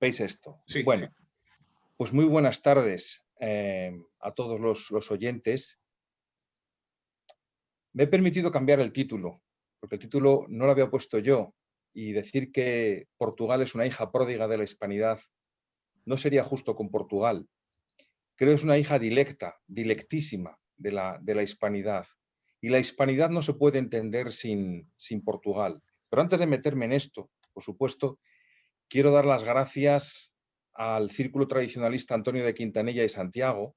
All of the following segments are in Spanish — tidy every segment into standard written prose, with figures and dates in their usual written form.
¿Veis esto? Sí, sí. Bueno, pues muy buenas tardes a todos los oyentes. Me he permitido cambiar el título, porque el título no lo había puesto yo, y decir que Portugal es una hija pródiga de la hispanidad no sería justo con Portugal. Creo que es una hija dilecta, dilectísima de la hispanidad. Y la hispanidad no se puede entender sin Portugal. Pero antes de meterme en esto, por supuesto, quiero dar las gracias al Círculo Tradicionalista Antonio de Quintanilla y Santiago.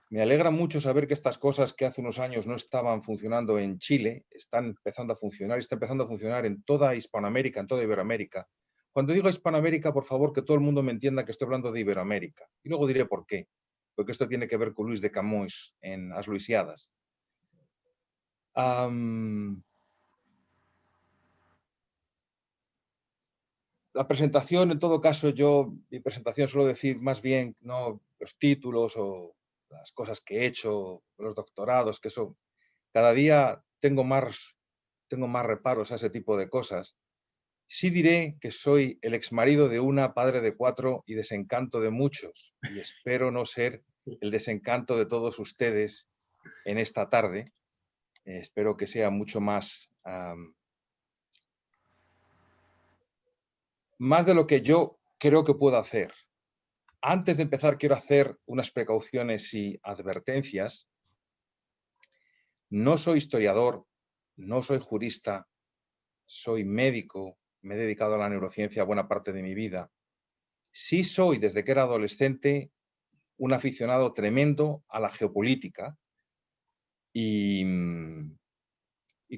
Me alegra mucho saber que estas cosas que hace unos años no estaban funcionando en Chile, están empezando a funcionar y está empezando a funcionar en toda Hispanoamérica, en toda Iberoamérica. Cuando digo Hispanoamérica, por favor, que todo el mundo me entienda que estoy hablando de Iberoamérica. Y luego diré por qué. Porque esto tiene que ver con Luis de Camões en As Luisiadas. La presentación, en todo caso, mi presentación suelo decir más bien no los títulos o las cosas que he hecho, los doctorados, que eso, cada día tengo más reparos a ese tipo de cosas. Sí diré que soy el exmarido de una, padre de 4 y desencanto de muchos, y espero no ser el desencanto de todos ustedes en esta tarde. Espero que sea mucho más de lo que yo creo que puedo hacer. Antes de empezar, quiero hacer unas precauciones y advertencias. No soy historiador, no soy jurista, soy médico, me he dedicado a la neurociencia buena parte de mi vida. Sí soy, desde que era adolescente, un aficionado tremendo a la geopolítica y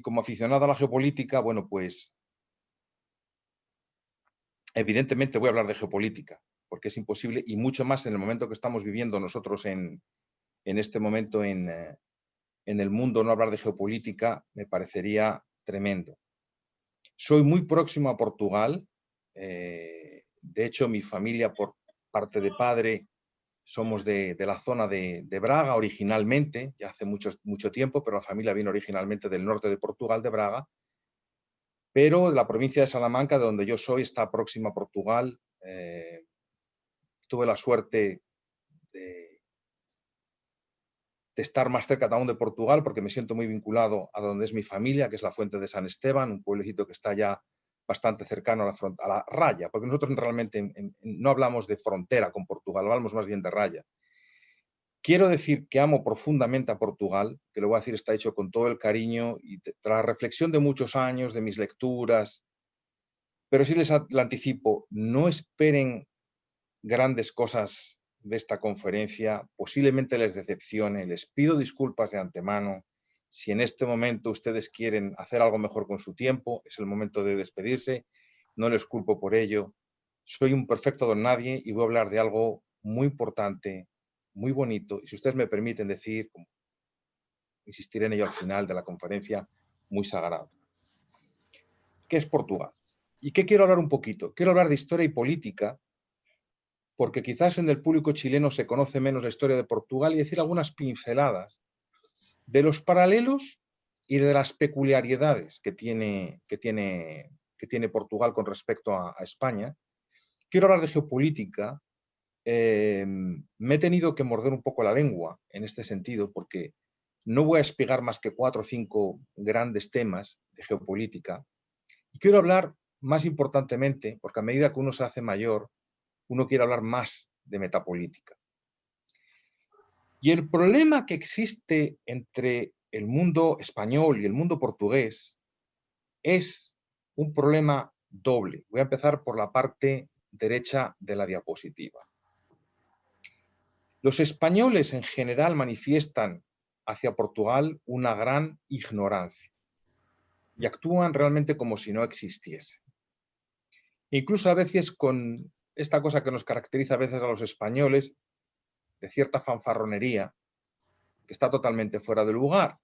como aficionado a la geopolítica, bueno, pues evidentemente voy a hablar de geopolítica, porque es imposible y mucho más en el momento que estamos viviendo nosotros en este momento en el mundo, no hablar de geopolítica me parecería tremendo. Soy muy próximo a Portugal. De hecho, mi familia, por parte de padre, somos de la zona de Braga originalmente, ya hace mucho tiempo, pero la familia viene originalmente del norte de Portugal, de Braga. Pero la provincia de Salamanca, de donde yo soy, está próxima a Portugal. Tuve la suerte de estar más cerca aún de Portugal, porque me siento muy vinculado a donde es mi familia, que es la Fuente de San Esteban, un pueblecito que está ya bastante cercano a la raya, porque nosotros realmente no hablamos de frontera con Portugal, hablamos más bien de raya. Quiero decir que amo profundamente a Portugal, que lo voy a decir está hecho con todo el cariño y tras la reflexión de muchos años, de mis lecturas, pero sí les anticipo, no esperen grandes cosas de esta conferencia, posiblemente les decepcione, les pido disculpas de antemano. Si en este momento ustedes quieren hacer algo mejor con su tiempo, es el momento de despedirse, no les culpo por ello. Soy un perfecto don nadie y voy a hablar de algo muy importante, muy bonito, y si ustedes me permiten decir, insistiré en ello al final de la conferencia, muy sagrado. ¿Qué es Portugal? ¿Y qué quiero hablar un poquito? Quiero hablar de historia y política, porque quizás en el público chileno se conoce menos la historia de Portugal y decir algunas pinceladas de los paralelos y de las peculiaridades que tiene Portugal con respecto a España. Quiero hablar de geopolítica. Me he tenido que morder un poco la lengua en este sentido porque no voy a explicar más que 4 o 5 grandes temas de geopolítica. Y quiero hablar más importantemente, porque a medida que uno se hace mayor, uno quiere hablar más de metapolítica. Y el problema que existe entre el mundo español y el mundo portugués es un problema doble. Voy a empezar por la parte derecha de la diapositiva. Los españoles en general manifiestan hacia Portugal una gran ignorancia y actúan realmente como si no existiese. Incluso a veces con esta cosa que nos caracteriza a veces a los españoles, de cierta fanfarronería, que está totalmente fuera de lugar.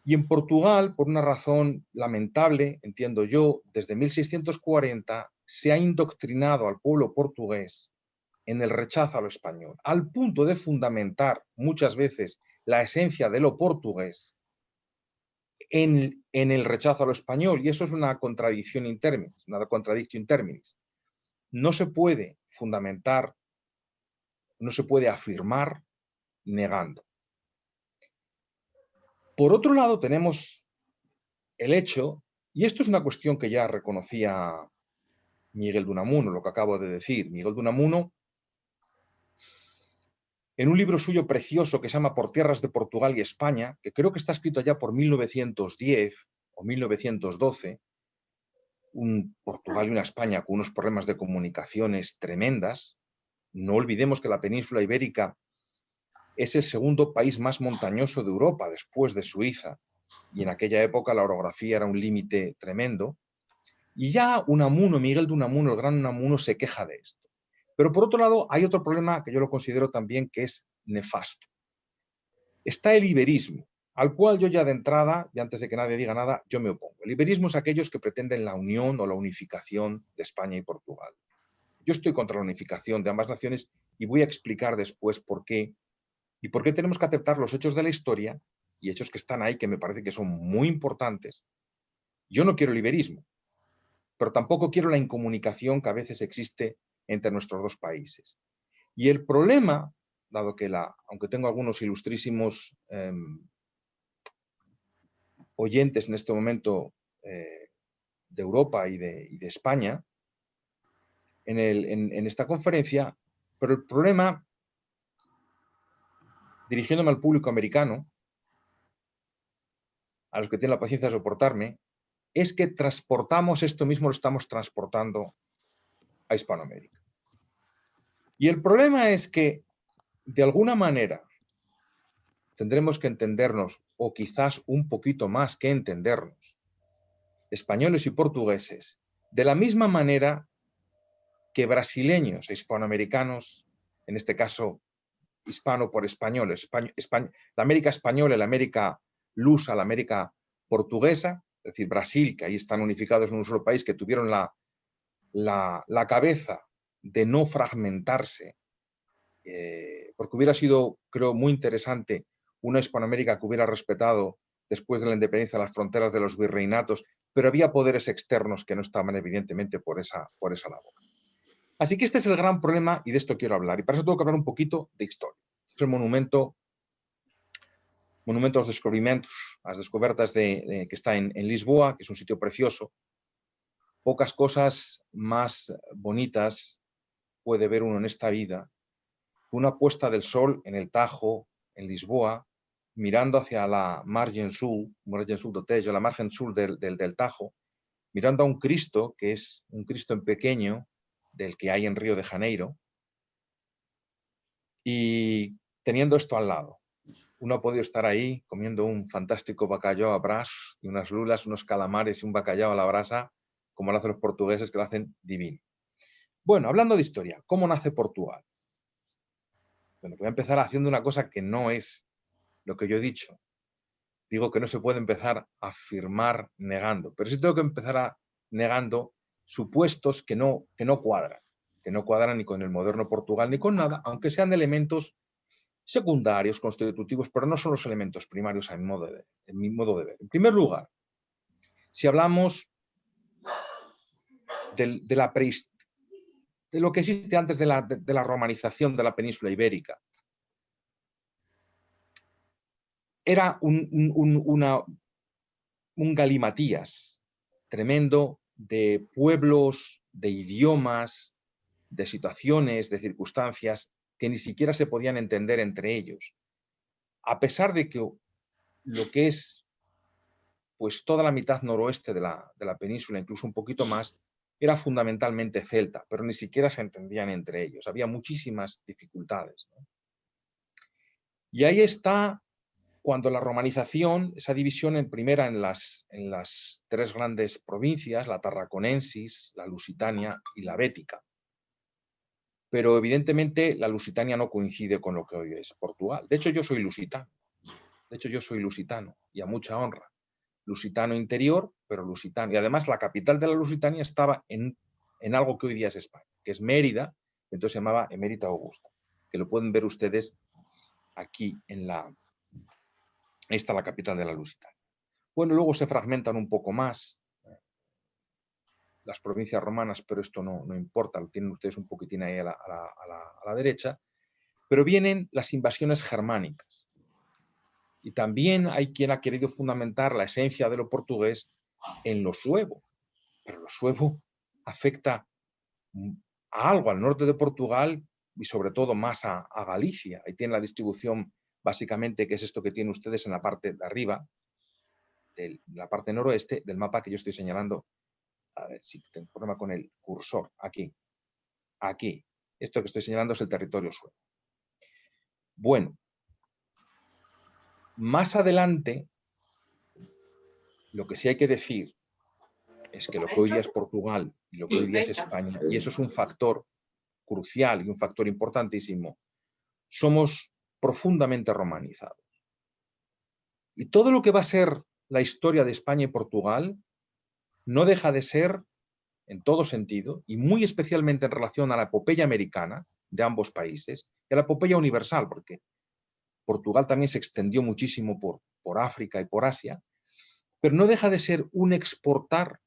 Y en Portugal, por una razón lamentable, entiendo yo, desde 1640 se ha indoctrinado al pueblo portugués en el rechazo a lo español, al punto de fundamentar muchas veces la esencia de lo portugués en el rechazo a lo español. Y eso es una contradicción in terminis, una contradicción in terminis. no se puede fundamentar, no se puede afirmar negando. Por otro lado, tenemos el hecho, y esto es una cuestión que ya reconocía Miguel de Unamuno, lo que acabo de decir. Miguel de Unamuno, en un libro suyo precioso que se llama Por tierras de Portugal y España, que creo que está escrito ya por 1910 o 1912, un Portugal y una España con unos problemas de comunicaciones tremendas. No olvidemos que la península ibérica es el segundo país más montañoso de Europa después de Suiza, y en aquella época la orografía era un límite tremendo. Y ya Unamuno, Miguel de Unamuno, el gran Unamuno, se queja de esto. Pero por otro lado, hay otro problema que yo lo considero también que es nefasto. Está el iberismo, al cual yo ya de entrada, y antes de que nadie diga nada, yo me opongo. El iberismo es aquellos que pretenden la unión o la unificación de España y Portugal. Yo estoy contra la unificación de ambas naciones y voy a explicar después por qué y por qué tenemos que aceptar los hechos de la historia y hechos que están ahí que me parece que son muy importantes. Yo no quiero el iberismo, pero tampoco quiero la incomunicación que a veces existe entre nuestros dos países. Y el problema, dado que aunque tengo algunos ilustrísimos oyentes en este momento de Europa y de España, en esta conferencia, pero el problema, dirigiéndome al público americano, a los que tienen la paciencia de soportarme, es que transportamos esto mismo, lo estamos transportando a Hispanoamérica. Y el problema es que, de alguna manera, tendremos que entendernos, o quizás un poquito más que entendernos, españoles y portugueses, de la misma manera que brasileños e hispanoamericanos, en este caso hispano por españoles, la América española, la América lusa, la América portuguesa, es decir, Brasil, que ahí están unificados en un solo país, que tuvieron la cabeza de no fragmentarse, porque hubiera sido, creo, muy interesante una Hispanoamérica que hubiera respetado después de la independencia las fronteras de los virreinatos, pero había poderes externos que no estaban evidentemente por esa labor. Así que este es el gran problema y de esto quiero hablar. Y para eso tengo que hablar un poquito de historia. Este es el monumento aos descubrimientos, a las descobertas que está en Lisboa, que es un sitio precioso. Pocas cosas más bonitas puede ver uno en esta vida. Una puesta del sol en el Tajo, en Lisboa, mirando hacia la margen sur do Tejo, la margen sur del Tajo, mirando a un Cristo, que es un Cristo en pequeño, del que hay en Río de Janeiro, y teniendo esto al lado. Uno ha podido estar ahí comiendo un fantástico bacalhau a brás y unas lulas, unos calamares y un bacalhau a la brasa, como lo hacen los portugueses, que lo hacen divino. Bueno, hablando de historia, ¿cómo nace Portugal? Bueno, voy a empezar haciendo una cosa que no es lo que yo he dicho. Digo que no se puede empezar a afirmar negando, pero sí tengo que empezar negando supuestos que no cuadran ni con el moderno Portugal ni con nada, aunque sean elementos secundarios, constitutivos, pero no son los elementos primarios en mi modo de ver. En primer lugar, si hablamos de lo que existe antes de la romanización de la península ibérica, era un galimatías tremendo de pueblos, de idiomas, de situaciones, de circunstancias que ni siquiera se podían entender entre ellos. A pesar de que lo que es pues toda la mitad noroeste de la península, incluso un poquito más, era fundamentalmente celta, pero ni siquiera se entendían entre ellos. Había muchísimas dificultades, ¿no? Y ahí está cuando la romanización, esa división en primera en las tres grandes provincias, la tarraconensis, la lusitania y la bética. Pero evidentemente la lusitania no coincide con lo que hoy es Portugal. De hecho, yo soy lusitano. Y a mucha honra. Lusitano interior, pero lusitano. Y además la capital de la Lusitania estaba en algo que hoy día es España, que es Mérida, entonces se llamaba Emérita Augusta, que lo pueden ver ustedes aquí ahí está la capital de la Lusitania. Bueno, luego se fragmentan un poco más. las provincias romanas, pero esto no importa, lo tienen ustedes un poquitín ahí a la derecha, pero vienen las invasiones germánicas. Y también hay quien ha querido fundamentar la esencia de lo portugués en lo suevo, pero lo suevo afecta a algo al norte de Portugal y sobre todo más a Galicia. Ahí tiene la distribución básicamente, que es esto que tienen ustedes en la parte de arriba, de la parte noroeste del mapa que yo estoy señalando. A ver si tengo problema con el cursor. Aquí. Aquí. Esto que estoy señalando es el territorio suevo. Bueno, más adelante, lo que sí hay que decir es que lo que hoy día es Portugal y lo que hoy día es España, y eso es un factor crucial y un factor importantísimo, somos profundamente romanizados. Y todo lo que va a ser la historia de España y Portugal no deja de ser, en todo sentido, y muy especialmente en relación a la epopeya americana de ambos países, y a la epopeya universal, porque Portugal también se extendió muchísimo por África y por Asia, pero no deja de ser un exportar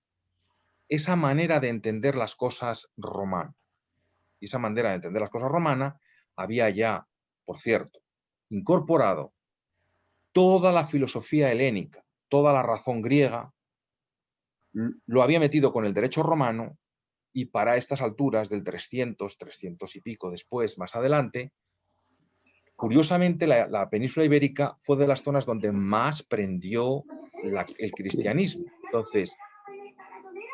esa manera de entender las cosas romana. Y esa manera de entender las cosas romana había ya, por cierto, incorporado toda la filosofía helénica, toda la razón griega, lo había metido con el derecho romano, y para estas alturas del 300, 300 y pico después, más adelante, curiosamente la península ibérica fue de las zonas donde más prendió el cristianismo. Entonces,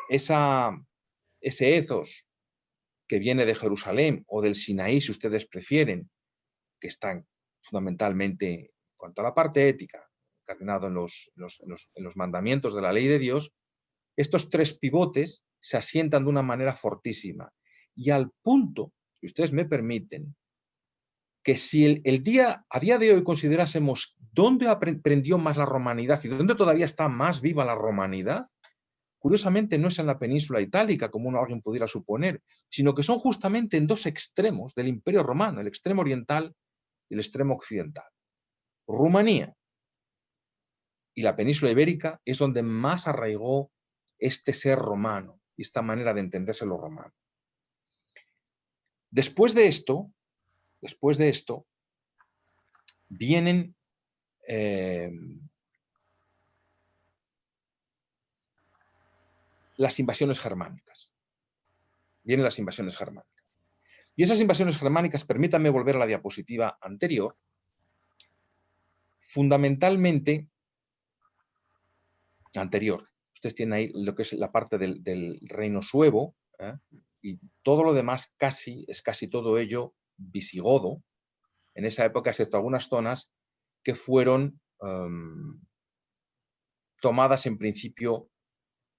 ese ethos que viene de Jerusalén o del Sinaí, si ustedes prefieren, que están fundamentalmente, en cuanto a la parte ética, encarnado en los mandamientos de la ley de Dios, estos tres pivotes se asientan de una manera fortísima. Y al punto, si ustedes me permiten, que si a día de hoy considerásemos dónde aprendió más la romanidad y dónde todavía está más viva la romanidad, curiosamente no es en la península itálica, como alguien pudiera suponer, sino que son justamente en dos extremos del Imperio Romano, el extremo oriental y el extremo occidental. Rumanía y la península ibérica es donde más arraigó este ser romano y esta manera de entenderse lo romano. Después de esto, vienen las invasiones germánicas. Vienen las invasiones germánicas. Y esas invasiones germánicas, permítanme volver a la diapositiva anterior, fundamentalmente anterior. Ustedes tienen ahí lo que es la parte del reino suevo, y todo lo demás es casi todo ello visigodo, en esa época, excepto algunas zonas que fueron tomadas en principio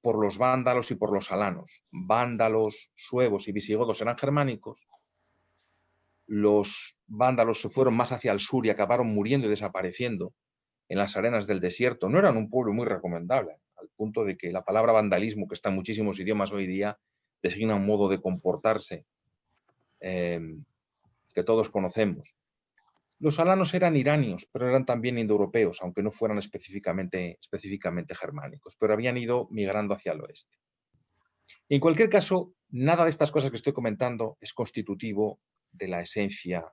por los vándalos y por los alanos. Vándalos, suevos y visigodos eran germánicos. Los vándalos se fueron más hacia el sur y acabaron muriendo y desapareciendo en las arenas del desierto. No eran un pueblo muy recomendable, al punto de que la palabra vandalismo, que está en muchísimos idiomas hoy día, designa un modo de comportarse que todos conocemos. Los alanos eran iranios, pero eran también indoeuropeos, aunque no fueran específicamente germánicos, pero habían ido migrando hacia el oeste. En cualquier caso, nada de estas cosas que estoy comentando es constitutivo de la esencia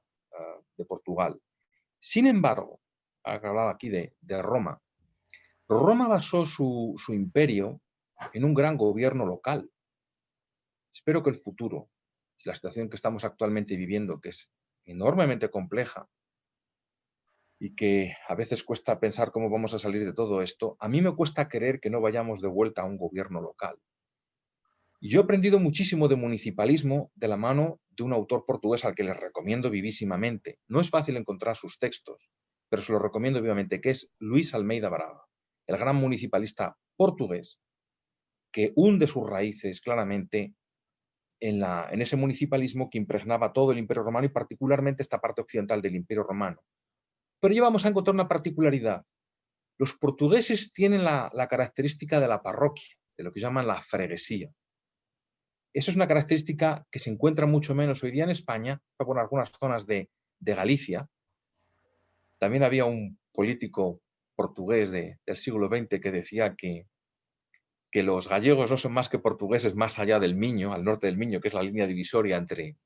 de Portugal. Sin embargo, hablaba aquí de Roma. Roma basó su imperio en un gran gobierno local. Espero que el futuro, la situación que estamos actualmente viviendo, que es enormemente compleja y que a veces cuesta pensar cómo vamos a salir de todo esto, a mí me cuesta creer que no vayamos de vuelta a un gobierno local. Y yo he aprendido muchísimo de municipalismo de la mano de un autor portugués al que les recomiendo vivísimamente. No es fácil encontrar sus textos, pero se los recomiendo vivamente, que es Luís Almeida Braga, el gran municipalista portugués que hunde sus raíces claramente en ese municipalismo que impregnaba todo el Imperio Romano y particularmente esta parte occidental del Imperio Romano. Pero ya vamos a encontrar una particularidad. Los portugueses tienen la característica de la parroquia, de lo que llaman la freguesía. Eso es una característica que se encuentra mucho menos hoy día en España, por algunas zonas de Galicia. También había un político portugués del siglo XX que decía que que los gallegos no son más que portugueses más allá del Miño, al norte del Miño, que es la línea divisoria del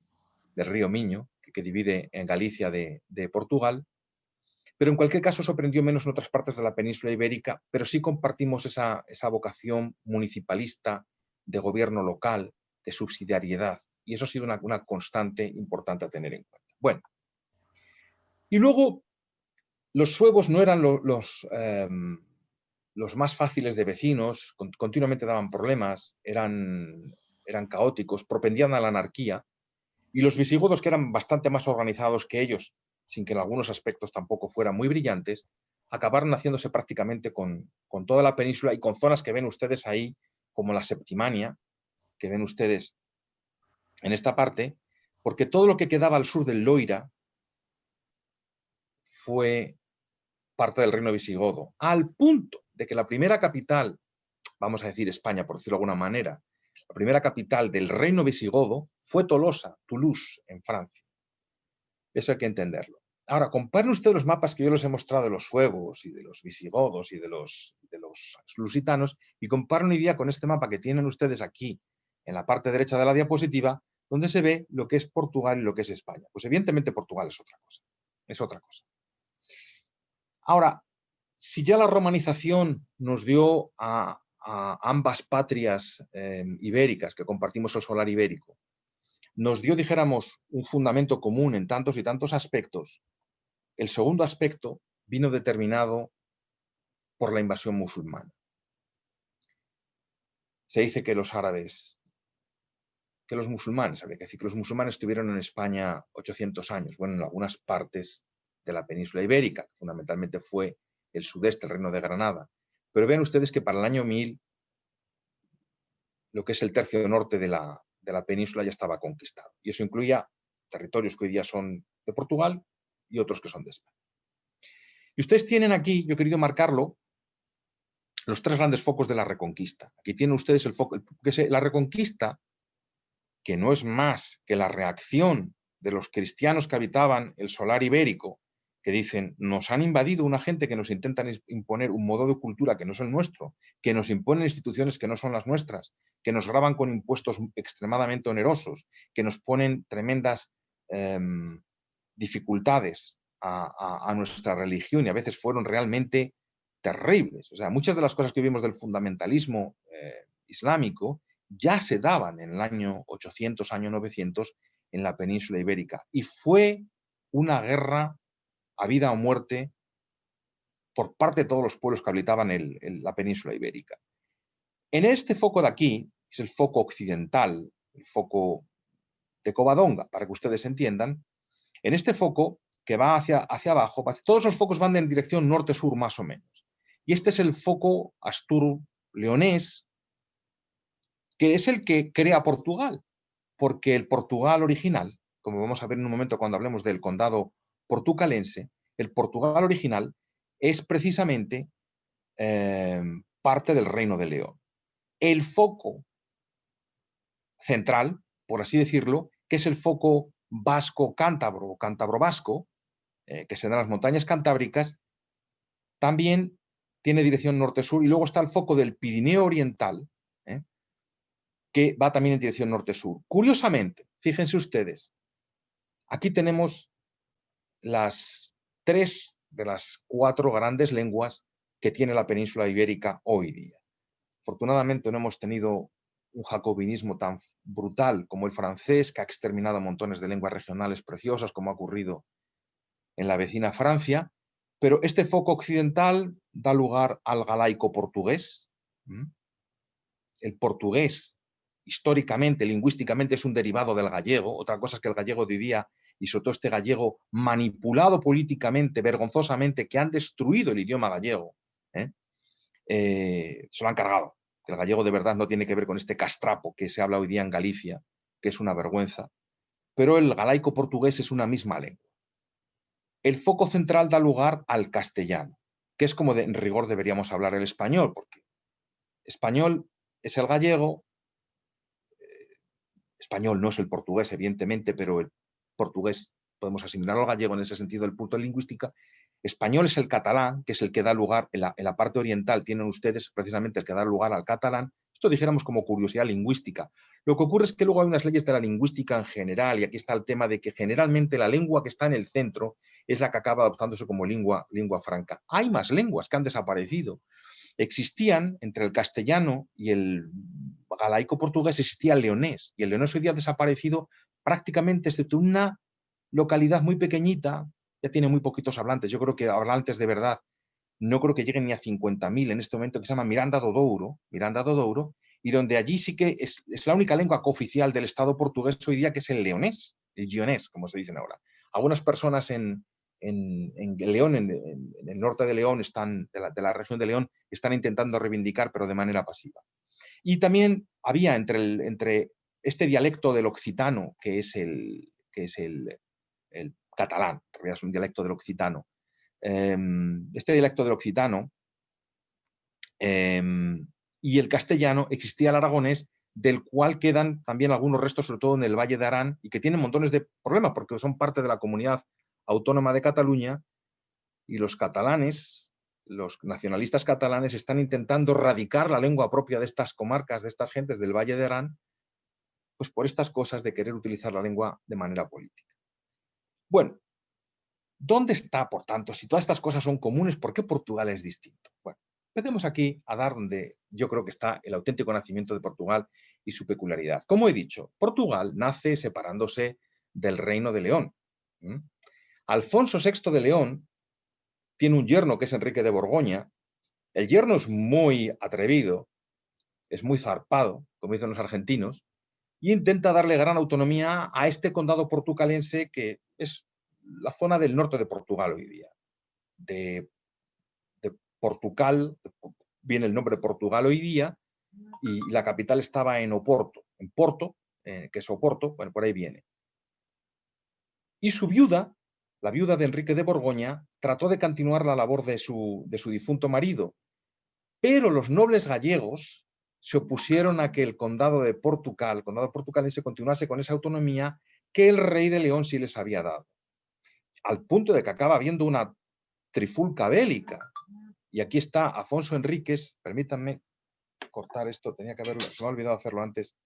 río Miño, que divide en Galicia de Portugal. Pero en cualquier caso sorprendió menos en otras partes de la península ibérica, pero sí compartimos esa vocación municipalista de gobierno local, de subsidiariedad, y eso ha sido una constante importante a tener en cuenta. Bueno, y luego los suevos no eran los más fáciles de vecinos, continuamente daban problemas, eran caóticos, propendían a la anarquía, y los visigodos, que eran bastante más organizados que ellos, sin que en algunos aspectos tampoco fueran muy brillantes, acabaron haciéndose prácticamente con toda la península y con zonas que ven ustedes ahí, como la Septimania, que ven ustedes en esta parte, porque todo lo que quedaba al sur del Loira fue parte del reino visigodo, al punto de que la primera capital, vamos a decir España, por decirlo de alguna manera, la primera capital del reino visigodo fue Tolosa, Toulouse, en Francia. Eso hay que entenderlo. Ahora, comparen ustedes los mapas que yo les he mostrado de los suevos y de los visigodos y de los lusitanos y comparen hoy día con este mapa que tienen ustedes aquí en la parte derecha de la diapositiva, donde se ve lo que es Portugal y lo que es España. Pues evidentemente Portugal es otra cosa. Es otra cosa. Ahora, si ya la romanización nos dio a ambas patrias ibéricas que compartimos el solar ibérico, nos dio, dijéramos, un fundamento común en tantos y tantos aspectos, el segundo aspecto vino determinado por la invasión musulmana. Se dice que los musulmanes, habría que decir que los musulmanes estuvieron en España 800 años, bueno, en algunas partes de la península ibérica, que fundamentalmente fue el sudeste, el reino de Granada. Pero vean ustedes que para el año 1000, lo que es el tercio norte de la península ya estaba conquistado. Y eso incluía territorios que hoy día son de Portugal y otros que son de España. Y ustedes tienen aquí, yo he querido marcarlo, los tres grandes focos de la Reconquista. Aquí tienen ustedes el foco, la Reconquista, que no es más que la reacción de los cristianos que habitaban el solar ibérico, que dicen, nos han invadido una gente que nos intentan imponer un modo de cultura que no es el nuestro, que nos imponen instituciones que no son las nuestras, que nos graban con impuestos extremadamente onerosos, que nos ponen tremendas dificultades a nuestra religión y a veces fueron realmente terribles. O sea, muchas de las cosas que vimos del fundamentalismo islámico ya se daban en el año 800, año 900 en la península ibérica. Y fue una guerra a vida o muerte por parte de todos los pueblos que habitaban la península ibérica. En este foco de aquí, es el foco occidental, el foco de Covadonga, para que ustedes entiendan, en este foco que va hacia abajo, todos los focos van en dirección norte-sur más o menos. Y este es el foco astur-leonés, que es el que crea Portugal, porque el Portugal original, como vamos a ver en un momento cuando hablemos del condado portucalense, el Portugal original es precisamente parte del Reino de León. El foco central, por así decirlo, que es el foco vasco-cántabro o cántabro-vasco, que se da en las montañas cantábricas, también tiene dirección norte-sur, y luego está el foco del Pirineo Oriental, que va también en dirección norte-sur. Curiosamente, fíjense ustedes, aquí tenemos las 3 de las 4 grandes lenguas que tiene la península ibérica hoy día. Afortunadamente no hemos tenido un jacobinismo tan brutal como el francés, que ha exterminado montones de lenguas regionales preciosas, como ha ocurrido en la vecina Francia, pero este foco occidental da lugar al galaico portugués. El portugués, históricamente, lingüísticamente, es un derivado del gallego. Otra cosa es que el gallego de hoy día, y sobre todo este gallego manipulado políticamente, vergonzosamente, que han destruido el idioma gallego, se lo han cargado. El gallego de verdad no tiene que ver con este castrapo que se habla hoy día en Galicia, que es una vergüenza, pero el galaico portugués es una misma lengua. El foco central da lugar al castellano, que es como en rigor deberíamos hablar el español, porque español es el gallego, español no es el portugués, evidentemente, pero el portugués podemos asimilarlo al gallego en ese sentido del punto de lingüística. Español es el catalán, que es el que da lugar, en la parte oriental tienen ustedes precisamente el que da lugar al catalán. Esto dijéramos como curiosidad lingüística. Lo que ocurre es que luego hay unas leyes de la lingüística en general, y aquí está el tema de que generalmente la lengua que está en el centro es la que acaba adoptándose como lengua franca. Hay más lenguas que han desaparecido. Existían, entre el castellano y el galaico portugués, existía el leonés, y el leonés hoy día ha desaparecido prácticamente, excepto una localidad muy pequeñita, ya tiene muy poquitos hablantes. Yo creo que hablantes de verdad no creo que lleguen ni a 50.000 en este momento, que se llama Miranda do Douro, y donde allí sí que es la única lengua cooficial del Estado portugués hoy día, que es el leonés, el guionés, como se dicen ahora. Algunas personas en León, en el norte de León, de la región de León, están intentando reivindicar, pero de manera pasiva. Y también había entre este dialecto del occitano, que es el catalán, en realidad es un dialecto del occitano, este dialecto del occitano y el castellano, existía el aragonés, del cual quedan también algunos restos, sobre todo en el Valle de Arán, y que tienen montones de problemas porque son parte de la comunidad autónoma de Cataluña, y los catalanes, los nacionalistas catalanes, están intentando erradicar la lengua propia de estas comarcas, de estas gentes del Valle de Arán, pues por estas cosas de querer utilizar la lengua de manera política. Bueno, ¿dónde está, por tanto, si todas estas cosas son comunes, por qué Portugal es distinto? Bueno, empecemos aquí a dar donde yo creo que está el auténtico nacimiento de Portugal y su peculiaridad. Como he dicho, Portugal nace separándose del Reino de León. Alfonso VI de León tiene un yerno que es Enrique de Borgoña. El yerno es muy atrevido, es muy zarpado, como dicen los argentinos, y intenta darle gran autonomía a este condado portucalense que es la zona del norte de Portugal hoy día. De Portugal, viene el nombre de Portugal hoy día, y la capital estaba en Oporto, en Porto, que es Oporto, bueno, por ahí viene. Y su viuda, la viuda de Enrique de Borgoña, trató de continuar la labor de su difunto marido, pero los nobles gallegos se opusieron a que el condado portucalense, continuase con esa autonomía que el rey de León sí les había dado. Al punto de que acaba habiendo una trifulca bélica. Y aquí está Afonso Enríquez, permítanme cortar esto, tenía que haberlo, se me ha olvidado hacerlo antes.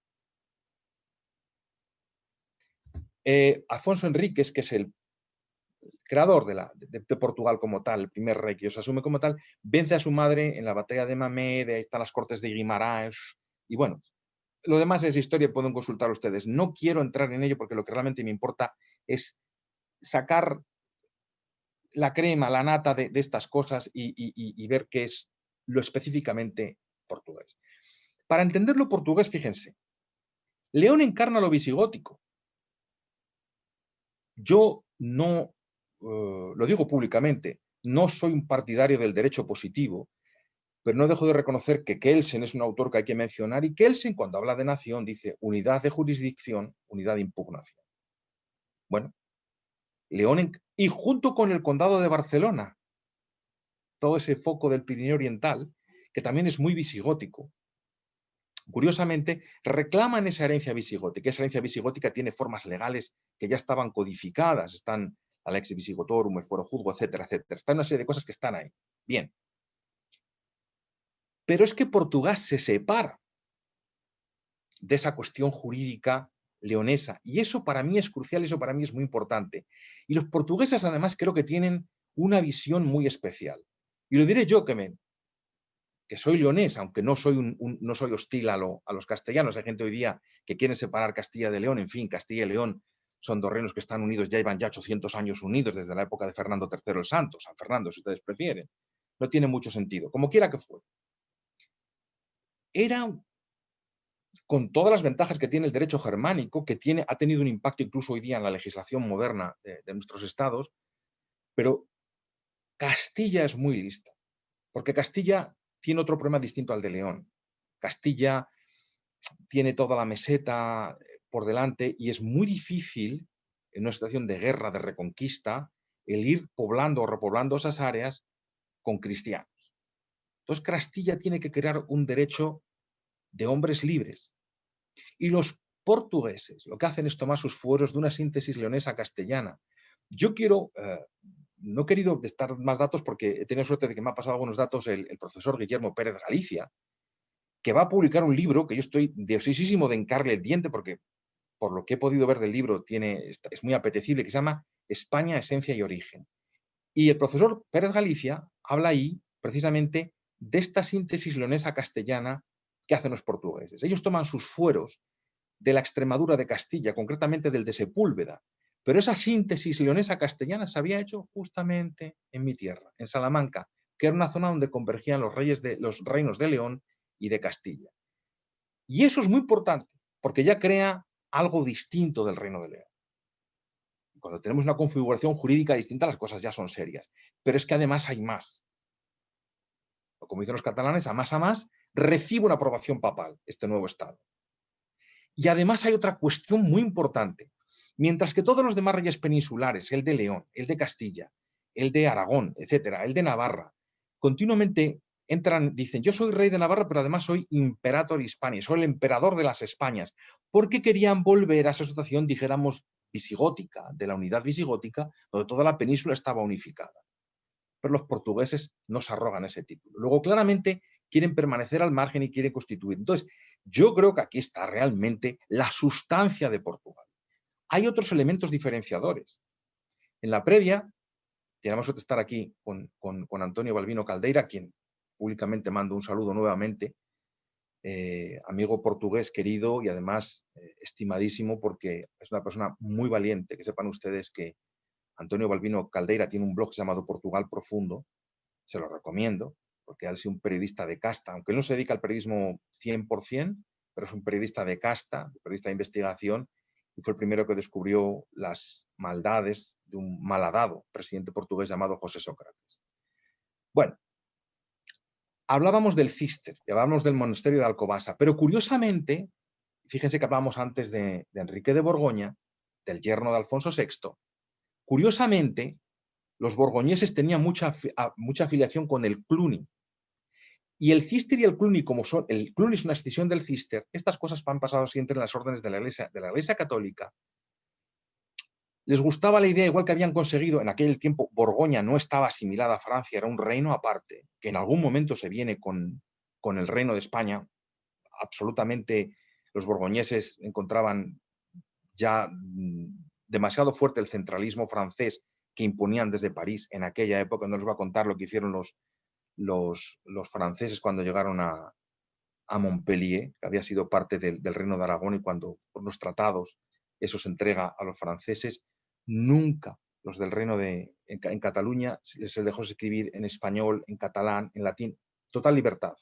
Afonso Enríquez, que es el creador de Portugal como tal, el primer rey que os asume como tal, vence a su madre en la batalla de Mamed, ahí están las cortes de Guimarães, y bueno, lo demás es historia, pueden consultar ustedes. No quiero entrar en ello porque lo que realmente me importa es sacar la crema, la nata de estas cosas y ver qué es lo específicamente portugués. Para entender lo portugués, fíjense, León encarna lo visigótico. Yo no, lo digo públicamente, no soy un partidario del derecho positivo, pero no dejo de reconocer que Kelsen es un autor que hay que mencionar, y Kelsen, cuando habla de nación, dice unidad de jurisdicción, unidad de impugnación. Bueno, León, y junto con el condado de Barcelona, todo ese foco del Pirineo Oriental, que también es muy visigótico, curiosamente, reclaman esa herencia visigótica. Esa herencia visigótica tiene formas legales que ya estaban codificadas, están la lex visigotorum, el fuero juzgo, etcétera, etcétera. Está una serie de cosas que están ahí. Bien. Pero es que Portugal se separa de esa cuestión jurídica leonesa, y eso para mí es crucial, eso para mí es muy importante. Y los portugueses, además, creo que tienen una visión muy especial. Y lo diré yo, que soy leonés, aunque no soy, no soy hostil a los castellanos. Hay gente hoy día que quiere separar Castilla de León. En fin, Castilla y León son dos reinos que están unidos, ya llevan ya 800 años unidos desde la época de Fernando III el Santo, San Fernando, si ustedes prefieren. No tiene mucho sentido, como quiera que fuera. Era, con todas las ventajas que tiene el derecho germánico, que ha tenido un impacto incluso hoy día en la legislación moderna de nuestros estados, pero Castilla es muy lista, porque Castilla tiene otro problema distinto al de León. Castilla tiene toda la meseta por delante y es muy difícil, en una situación de guerra, de reconquista, el ir poblando o repoblando esas áreas con cristianos. Entonces Castilla tiene que crear un derecho de hombres libres. Y los portugueses lo que hacen es tomar sus fueros de una síntesis leonesa castellana. Yo quiero no he querido estar más datos porque he tenido suerte de que me ha pasado algunos datos el profesor Guillermo Pérez Galicia, que va a publicar un libro que yo estoy deseosísimo de hincarle el diente porque, por lo que he podido ver del libro, es muy apetecible, que se llama España, Esencia y Origen. Y el profesor Pérez Galicia habla ahí precisamente de esta síntesis leonesa castellana que hacen los portugueses. Ellos toman sus fueros de la Extremadura de Castilla, concretamente del de Sepúlveda, pero esa síntesis leonesa castellana se había hecho justamente en mi tierra, en Salamanca, que era una zona donde convergían los reinos de León y de Castilla. Y eso es muy importante, porque ya crea algo distinto del Reino de León. Cuando tenemos una configuración jurídica distinta, las cosas ya son serias. Pero es que además hay más. Como dicen los catalanes, a más, recibe una aprobación papal este nuevo Estado. Y además hay otra cuestión muy importante. Mientras que todos los demás reyes peninsulares, el de León, el de Castilla, el de Aragón, etcétera, el de Navarra, continuamente entran, dicen, yo soy rey de Navarra, pero además soy imperator hispani, soy el emperador de las Españas, porque querían volver a esa situación, dijéramos, visigótica, de la unidad visigótica, donde toda la península estaba unificada. Pero los portugueses no se arrogan ese título. Luego, claramente, quieren permanecer al margen y quieren constituir. Entonces, yo creo que aquí está realmente la sustancia de Portugal. Hay otros elementos diferenciadores. En la previa, tenemos que estar aquí con Antonio Balbino Caldeira, a quien públicamente mando un saludo nuevamente, amigo portugués querido y además estimadísimo porque es una persona muy valiente. Que sepan ustedes que Antonio Balbino Caldeira tiene un blog llamado Portugal Profundo, se lo recomiendo, porque él es un periodista de casta, aunque él no se dedica al periodismo 100%, pero es un periodista de casta, periodista de investigación, y fue el primero que descubrió las maldades de un malhadado presidente portugués llamado José Sócrates. Bueno, hablábamos del Císter, y hablábamos del monasterio de Alcobaça, pero curiosamente, fíjense que hablábamos antes de Enrique de Borgoña, del yerno de Alfonso VI, curiosamente, los borgoñeses tenían mucha afiliación con el Cluny. Y el Císter y el Cluny, como son, el Cluny es una escisión del Císter, estas cosas han pasado siempre en las órdenes de la Iglesia Católica. Les gustaba la idea, igual que habían conseguido, en aquel tiempo Borgoña no estaba asimilada a Francia, era un reino aparte, que en algún momento se viene con el reino de España. Absolutamente los borgoñeses encontraban ya demasiado fuerte el centralismo francés que imponían desde París en aquella época. No les voy a contar lo que hicieron los franceses cuando llegaron a Montpellier, que había sido parte del reino de Aragón, y cuando por los tratados eso se entrega a los franceses. Nunca los del reino en Cataluña se les dejó escribir en español, en catalán, en latín, total libertad.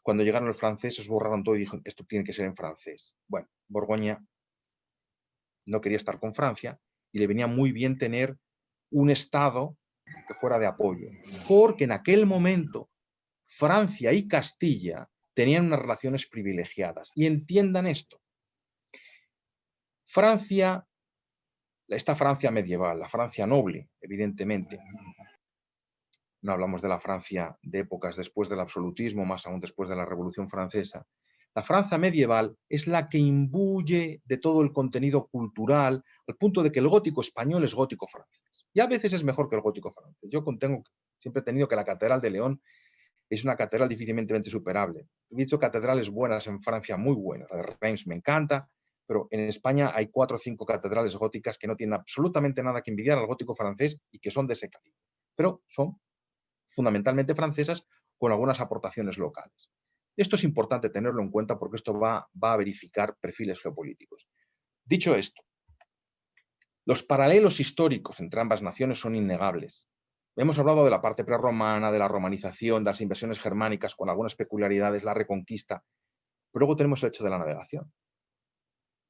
Cuando llegaron los franceses borraron todo y dijeron, esto tiene que ser en francés. Bueno, Borgoña no quería estar con Francia y le venía muy bien tener un Estado que fuera de apoyo, porque en aquel momento Francia y Castilla tenían unas relaciones privilegiadas. Y entiendan esto. Francia, esta Francia medieval, la Francia noble, evidentemente, no hablamos de la Francia de épocas después del absolutismo, más aún después de la Revolución Francesa. La Francia medieval es la que imbuye de todo el contenido cultural, al punto de que el gótico español es gótico francés. Y a veces es mejor que el gótico francés. Yo siempre he tenido que la Catedral de León es una catedral difícilmente superable. He dicho catedrales buenas en Francia, muy buenas. La de Reims me encanta, pero en España hay 4 o 5 catedrales góticas que no tienen absolutamente nada que envidiar al gótico francés y que son de ese calibre. Pero son fundamentalmente francesas con algunas aportaciones locales. Esto es importante tenerlo en cuenta porque esto va a verificar perfiles geopolíticos. Dicho esto, los paralelos históricos entre ambas naciones son innegables. Hemos hablado de la parte prerromana, de la romanización, de las invasiones germánicas con algunas peculiaridades, la reconquista, pero luego tenemos el hecho de la navegación,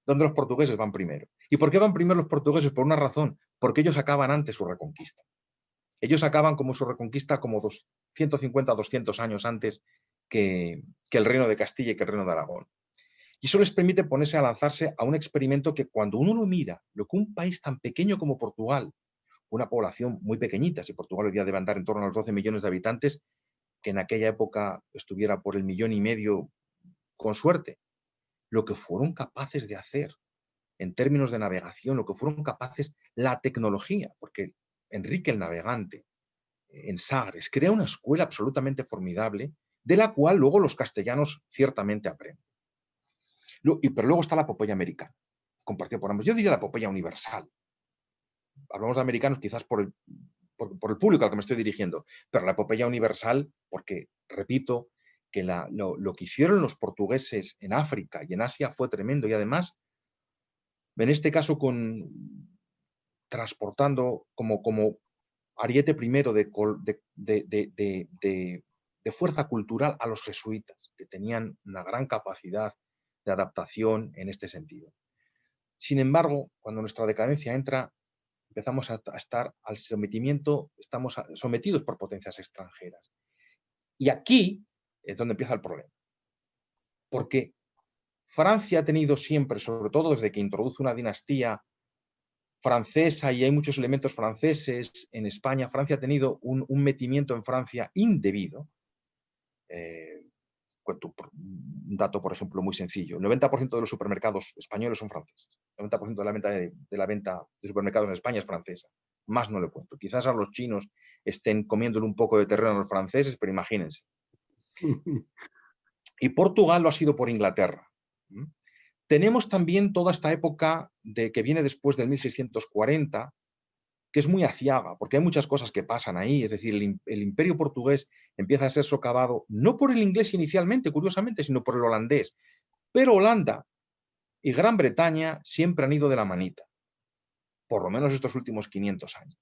donde los portugueses van primero. ¿Y por qué van primero los portugueses? Por una razón, porque ellos acaban antes su reconquista. Ellos acaban como su reconquista como 150, 200 años antes que el reino de Castilla y que el reino de Aragón. Y eso les permite ponerse a lanzarse a un experimento que cuando uno lo mira, lo que un país tan pequeño como Portugal, una población muy pequeñita, si Portugal hoy día debe andar en torno a los 12 millones de habitantes, que en aquella época estuviera por el 1,5 millones con suerte, lo que fueron capaces de hacer en términos de navegación, lo que fueron capaces, la tecnología, porque Enrique el Navegante, en Sagres, crea una escuela absolutamente formidable, de la cual luego los castellanos ciertamente aprenden. Pero luego está la epopeya americana, compartida por ambos. Yo diría la epopeya universal. Hablamos de americanos quizás por el público al que me estoy dirigiendo, pero la epopeya universal, porque, repito, que lo que hicieron los portugueses en África y en Asia fue tremendo, y además, en este caso, transportando como ariete primero de fuerza cultural a los jesuitas, que tenían una gran capacidad de adaptación en este sentido. Sin embargo, cuando nuestra decadencia entra, empezamos a estar al sometimiento, estamos sometidos por potencias extranjeras. Y aquí es donde empieza el problema. Porque Francia ha tenido siempre, sobre todo desde que introduce una dinastía francesa, y hay muchos elementos franceses en España, Francia ha tenido un metimiento en Francia indebido. Cuento un dato, por ejemplo, muy sencillo. El 90% de los supermercados españoles son franceses. El 90% de la venta de supermercados en España es francesa. Más no le cuento. Quizás a los chinos estén comiéndole un poco de terreno a los franceses, pero imagínense. Y Portugal lo ha sido por Inglaterra. Tenemos también toda esta época que viene después del 1640, que es muy aciaga, porque hay muchas cosas que pasan ahí. Es decir, el imperio portugués empieza a ser socavado no por el inglés inicialmente, curiosamente, sino por el holandés. Pero Holanda y Gran Bretaña siempre han ido de la manita, por lo menos estos últimos 500 años.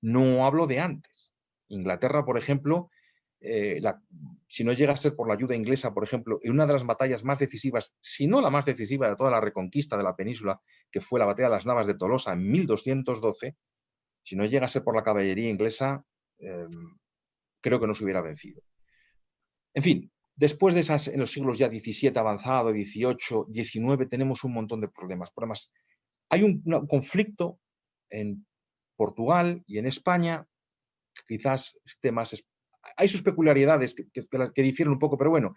No hablo de antes. Inglaterra, por ejemplo, si no llega a ser por la ayuda inglesa, por ejemplo, en una de las batallas más decisivas, si no la más decisiva de toda la reconquista de la península, que fue la batalla de las Navas de Tolosa en 1212, si no llega a ser por la caballería inglesa, creo que no se hubiera vencido. En fin, después de esas, en los siglos ya XVII avanzado, XVIII, XIX, tenemos un montón de problemas. Hay un conflicto en Portugal y en España, quizás esté más... Hay sus peculiaridades que difieren un poco, pero bueno,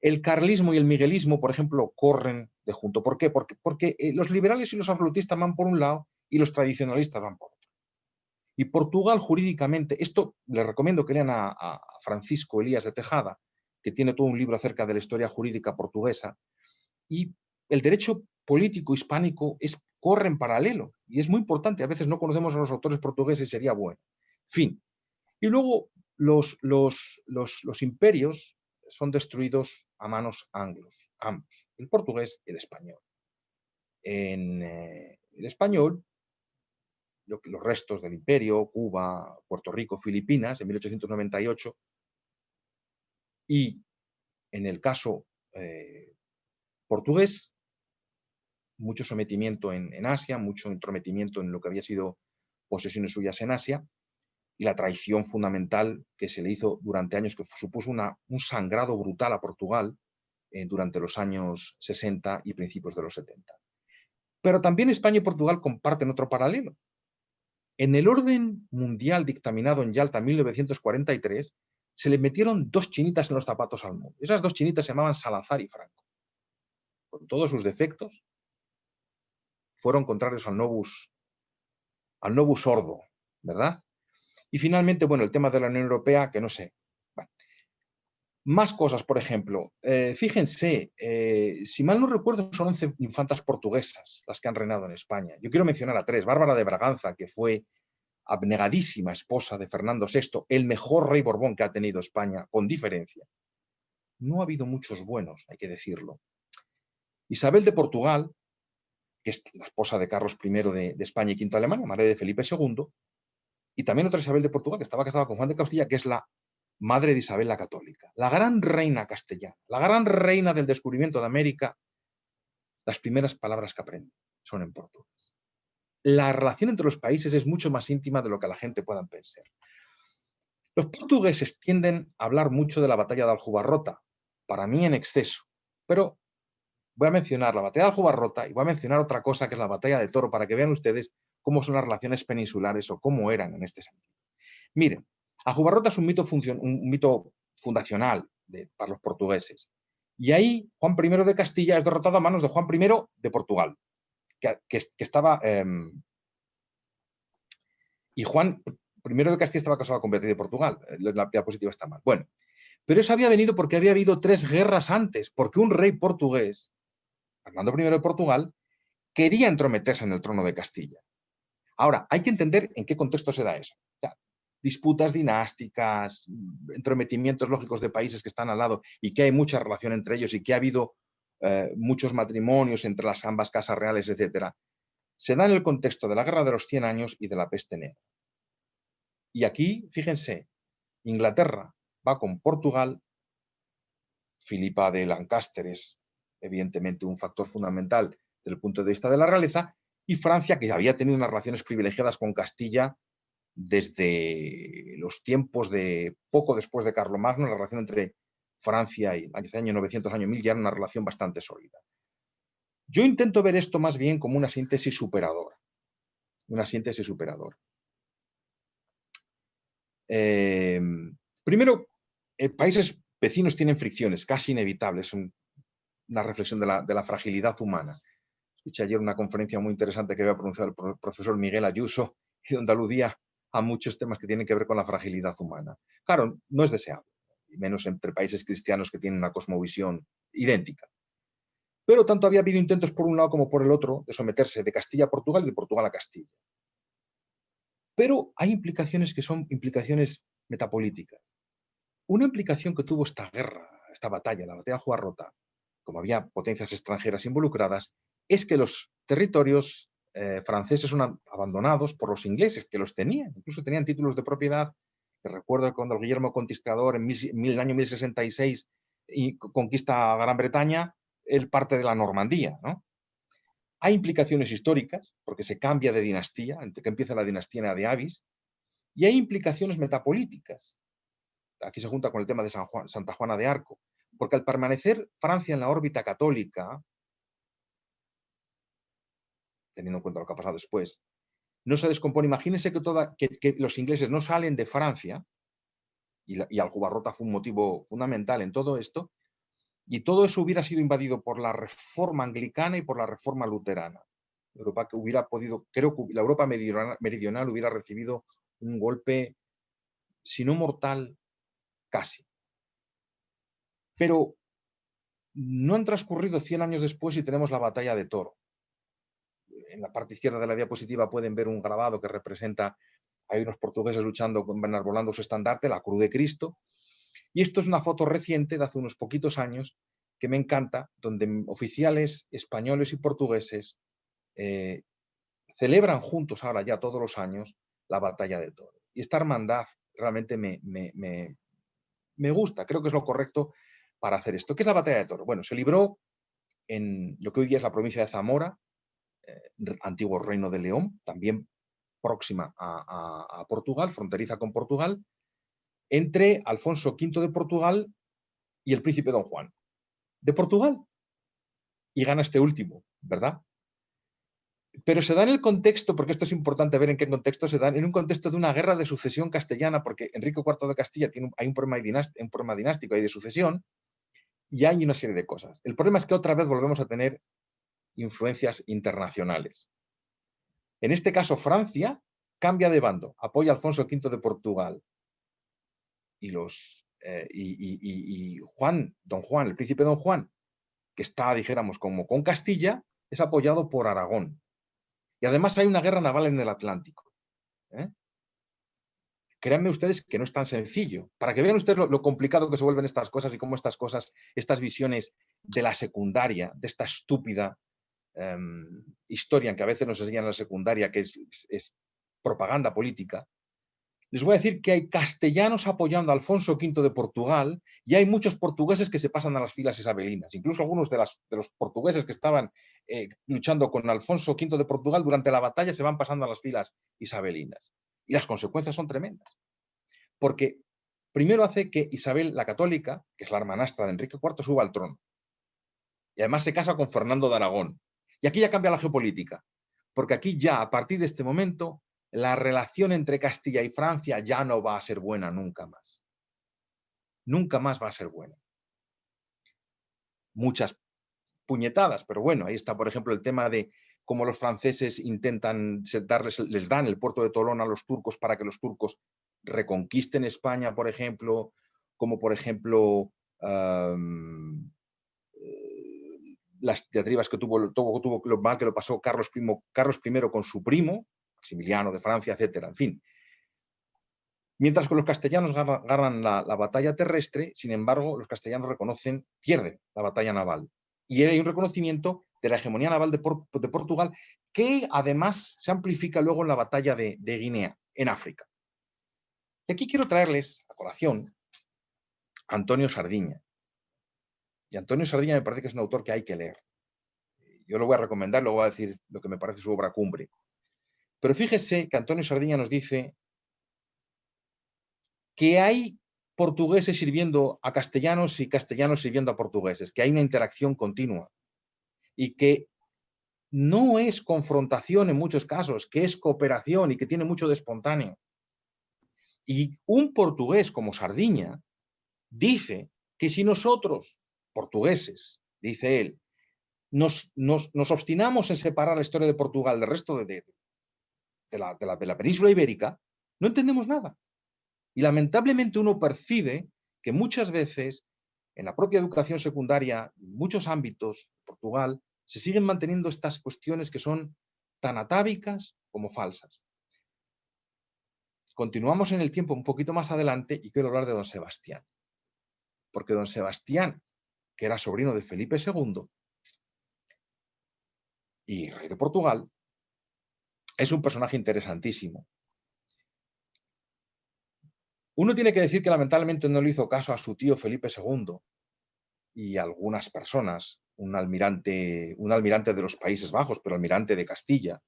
el carlismo y el miguelismo, por ejemplo, corren de junto. ¿Por qué? Porque los liberales y los absolutistas van por un lado y los tradicionalistas van por otro. Y Portugal jurídicamente, esto les recomiendo que lean a Francisco Elías de Tejada, que tiene todo un libro acerca de la historia jurídica portuguesa, y el derecho político hispánico corre en paralelo, y es muy importante. A veces no conocemos a los autores portugueses, sería bueno. Fin. Y luego los imperios son destruidos a manos anglos, ambos, el portugués y el español. En el español, los restos del imperio, Cuba, Puerto Rico, Filipinas, en 1898, y en el caso portugués, mucho sometimiento en Asia, mucho entrometimiento en lo que había sido posesiones suyas en Asia, y la traición fundamental que se le hizo durante años, que supuso un sangrado brutal a Portugal durante los años 60 y principios de los 70. Pero también España y Portugal comparten otro paralelo. En el orden mundial dictaminado en Yalta en 1943, se le metieron dos chinitas en los zapatos al mundo. Esas dos chinitas se llamaban Salazar y Franco. Con todos sus defectos, fueron contrarios al novus ordo, ¿verdad? Y finalmente, bueno, el tema de la Unión Europea, que no sé. Bueno, más cosas, por ejemplo. Fíjense, si mal no recuerdo, son 11 infantas portuguesas las que han reinado en España. Yo quiero mencionar a 3. Bárbara de Braganza, que fue abnegadísima esposa de Fernando VI, el mejor rey Borbón que ha tenido España, con diferencia. No ha habido muchos buenos, hay que decirlo. Isabel de Portugal, que es la esposa de Carlos I de España y V de Alemania, madre de Felipe II, y también otra Isabel de Portugal, que estaba casada con Juan de Castilla, que es la madre de Isabel la Católica, la gran reina castellana, la gran reina del descubrimiento de América. Las primeras palabras que aprende son en portugués. La relación entre los países es mucho más íntima de lo que la gente pueda pensar. Los portugueses tienden a hablar mucho de la batalla de Aljubarrota, para mí en exceso, pero voy a mencionar la batalla de Aljubarrota y voy a mencionar otra cosa, que es la batalla de Toro, para que vean ustedes cómo son las relaciones peninsulares o cómo eran en este sentido. Miren, Aljubarrota es un mito fundacional para los portugueses. Y ahí Juan I de Castilla es derrotado a manos de Juan I de Portugal, que estaba Y Juan I de Castilla estaba casado con Beatriz de Portugal. La diapositiva está mal. Bueno, pero eso había venido porque había habido 3 guerras antes, porque un rey portugués, Fernando I de Portugal, quería entrometerse en el trono de Castilla. Ahora, hay que entender en qué contexto se da eso. O sea, disputas dinásticas, entrometimientos lógicos de países que están al lado y que hay mucha relación entre ellos y que ha habido muchos matrimonios entre las ambas casas reales, etcétera, se da en el contexto de la Guerra de los 100 años y de la Peste Negra. Y aquí, fíjense, Inglaterra va con Portugal, Filipa de Lancaster es evidentemente un factor fundamental desde el punto de vista de la realeza, y Francia, que había tenido unas relaciones privilegiadas con Castilla desde los tiempos de poco después de Carlomagno, la relación entre Francia y el año 900, año 1000, ya era una relación bastante sólida. Yo intento ver esto más bien como una síntesis superadora. Una síntesis superadora. Primero, países vecinos tienen fricciones casi inevitables, una reflexión de la fragilidad humana. Escuché ayer una conferencia muy interesante que había pronunciado el profesor Miguel Ayuso, y donde aludía a muchos temas que tienen que ver con la fragilidad humana. Claro, no es deseable, y menos entre países cristianos que tienen una cosmovisión idéntica. Pero tanto había habido intentos por un lado como por el otro de someterse de Castilla a Portugal y de Portugal a Castilla. Pero hay implicaciones que son implicaciones metapolíticas. Una implicación que tuvo esta guerra, esta batalla, la batalla de Juarrota, como había potencias extranjeras involucradas, es que los territorios franceses son abandonados por los ingleses, que los tenían, incluso tenían títulos de propiedad. Que recuerdo cuando Guillermo Conquistador en el año 1066 conquista Gran Bretaña, él parte de la Normandía, ¿no? Hay implicaciones históricas, porque se cambia de dinastía, entre que empieza la dinastía de Avis, y hay implicaciones metapolíticas. Aquí se junta con el tema de Santa Juana de Arco, porque al permanecer Francia en la órbita católica, teniendo en cuenta lo que ha pasado después, no se descompone. Imagínense que los ingleses no salen de Francia, y Aljubarrota fue un motivo fundamental en todo esto, y todo eso hubiera sido invadido por la reforma anglicana y por la reforma luterana. Europa que hubiera podido, creo que la Europa meridional hubiera recibido un golpe, si no mortal, casi. Pero no han transcurrido 100 años después y tenemos la batalla de Toro. En la parte izquierda de la diapositiva pueden ver un grabado que representa, hay unos portugueses luchando, enarbolando su estandarte, la Cruz de Cristo. Y esto es una foto reciente de hace unos poquitos años que me encanta, donde oficiales españoles y portugueses celebran juntos ahora ya todos los años la batalla de Toro. Y esta hermandad realmente me gusta, creo que es lo correcto para hacer esto. ¿Qué es la batalla de Toro? Bueno, se libró en lo que hoy día es la provincia de Zamora, antiguo reino de León, también próxima a Portugal, fronteriza con Portugal, entre Alfonso V de Portugal y el príncipe Don Juan de Portugal. Y gana este último, ¿verdad? Pero se da en el contexto, porque esto es importante ver en qué contexto se da, en un contexto de una guerra de sucesión castellana, porque Enrique IV de Castilla hay un problema dinástico y de sucesión, y hay una serie de cosas. El problema es que otra vez volvemos a tener influencias internacionales. En este caso, Francia cambia de bando, apoya a Alfonso V de Portugal y Don Juan, el príncipe Don Juan, que está, dijéramos, como con Castilla, es apoyado por Aragón. Y además hay una guerra naval en el Atlántico. Créanme ustedes que no es tan sencillo. Para que vean ustedes lo complicado que se vuelven estas cosas y cómo estas cosas, estas visiones de la secundaria, de esta estúpida historia que a veces nos enseñan en la secundaria, que es propaganda política. Les voy a decir que hay castellanos apoyando a Alfonso V de Portugal y hay muchos portugueses que se pasan a las filas isabelinas. Incluso algunos de los portugueses que estaban luchando con Alfonso V de Portugal durante la batalla se van pasando a las filas isabelinas. Y las consecuencias son tremendas. Porque primero hace que Isabel la Católica, que es la hermanastra de Enrique IV, suba al trono. Y además se casa con Fernando de Aragón. Y aquí ya cambia la geopolítica. Porque aquí ya, a partir de este momento, la relación entre Castilla y Francia ya no va a ser buena nunca más. Nunca más va a ser buena. Muchas puñetadas, pero bueno, ahí está, por ejemplo, el tema de como los franceses intentan les dan el puerto de Tolón a los turcos para que los turcos reconquisten España, por ejemplo, como por ejemplo las diatribas que tuvo lo mal que lo pasó Carlos I con su primo, Maximiliano de Francia, etcétera, en fin. Mientras que los castellanos ganan la batalla terrestre, sin embargo, los castellanos pierden la batalla naval. Y hay un reconocimiento de la hegemonía naval de Portugal, que además se amplifica luego en la batalla de Guinea, en África. Y aquí quiero traerles a colación a Antonio Sardiña. Y Antonio Sardiña me parece que es un autor que hay que leer. Yo lo voy a recomendar, luego voy a decir lo que me parece su obra cumbre. Pero fíjese que Antonio Sardiña nos dice que hay portugueses sirviendo a castellanos y castellanos sirviendo a portugueses, que hay una interacción continua y que no es confrontación en muchos casos, que es cooperación y que tiene mucho de espontáneo. Y un portugués como Sardiña dice que si nosotros, portugueses, dice él, nos obstinamos en separar la historia de Portugal del resto de la península ibérica, no entendemos nada. Y lamentablemente uno percibe que muchas veces en la propia educación secundaria, en muchos ámbitos de Portugal, se siguen manteniendo estas cuestiones que son tan atávicas como falsas. Continuamos en el tiempo un poquito más adelante y quiero hablar de don Sebastián. Porque don Sebastián, que era sobrino de Felipe II y rey de Portugal, es un personaje interesantísimo. Uno tiene que decir que lamentablemente no le hizo caso a su tío Felipe II y a algunas personas, un almirante de los Países Bajos, pero almirante de Castilla,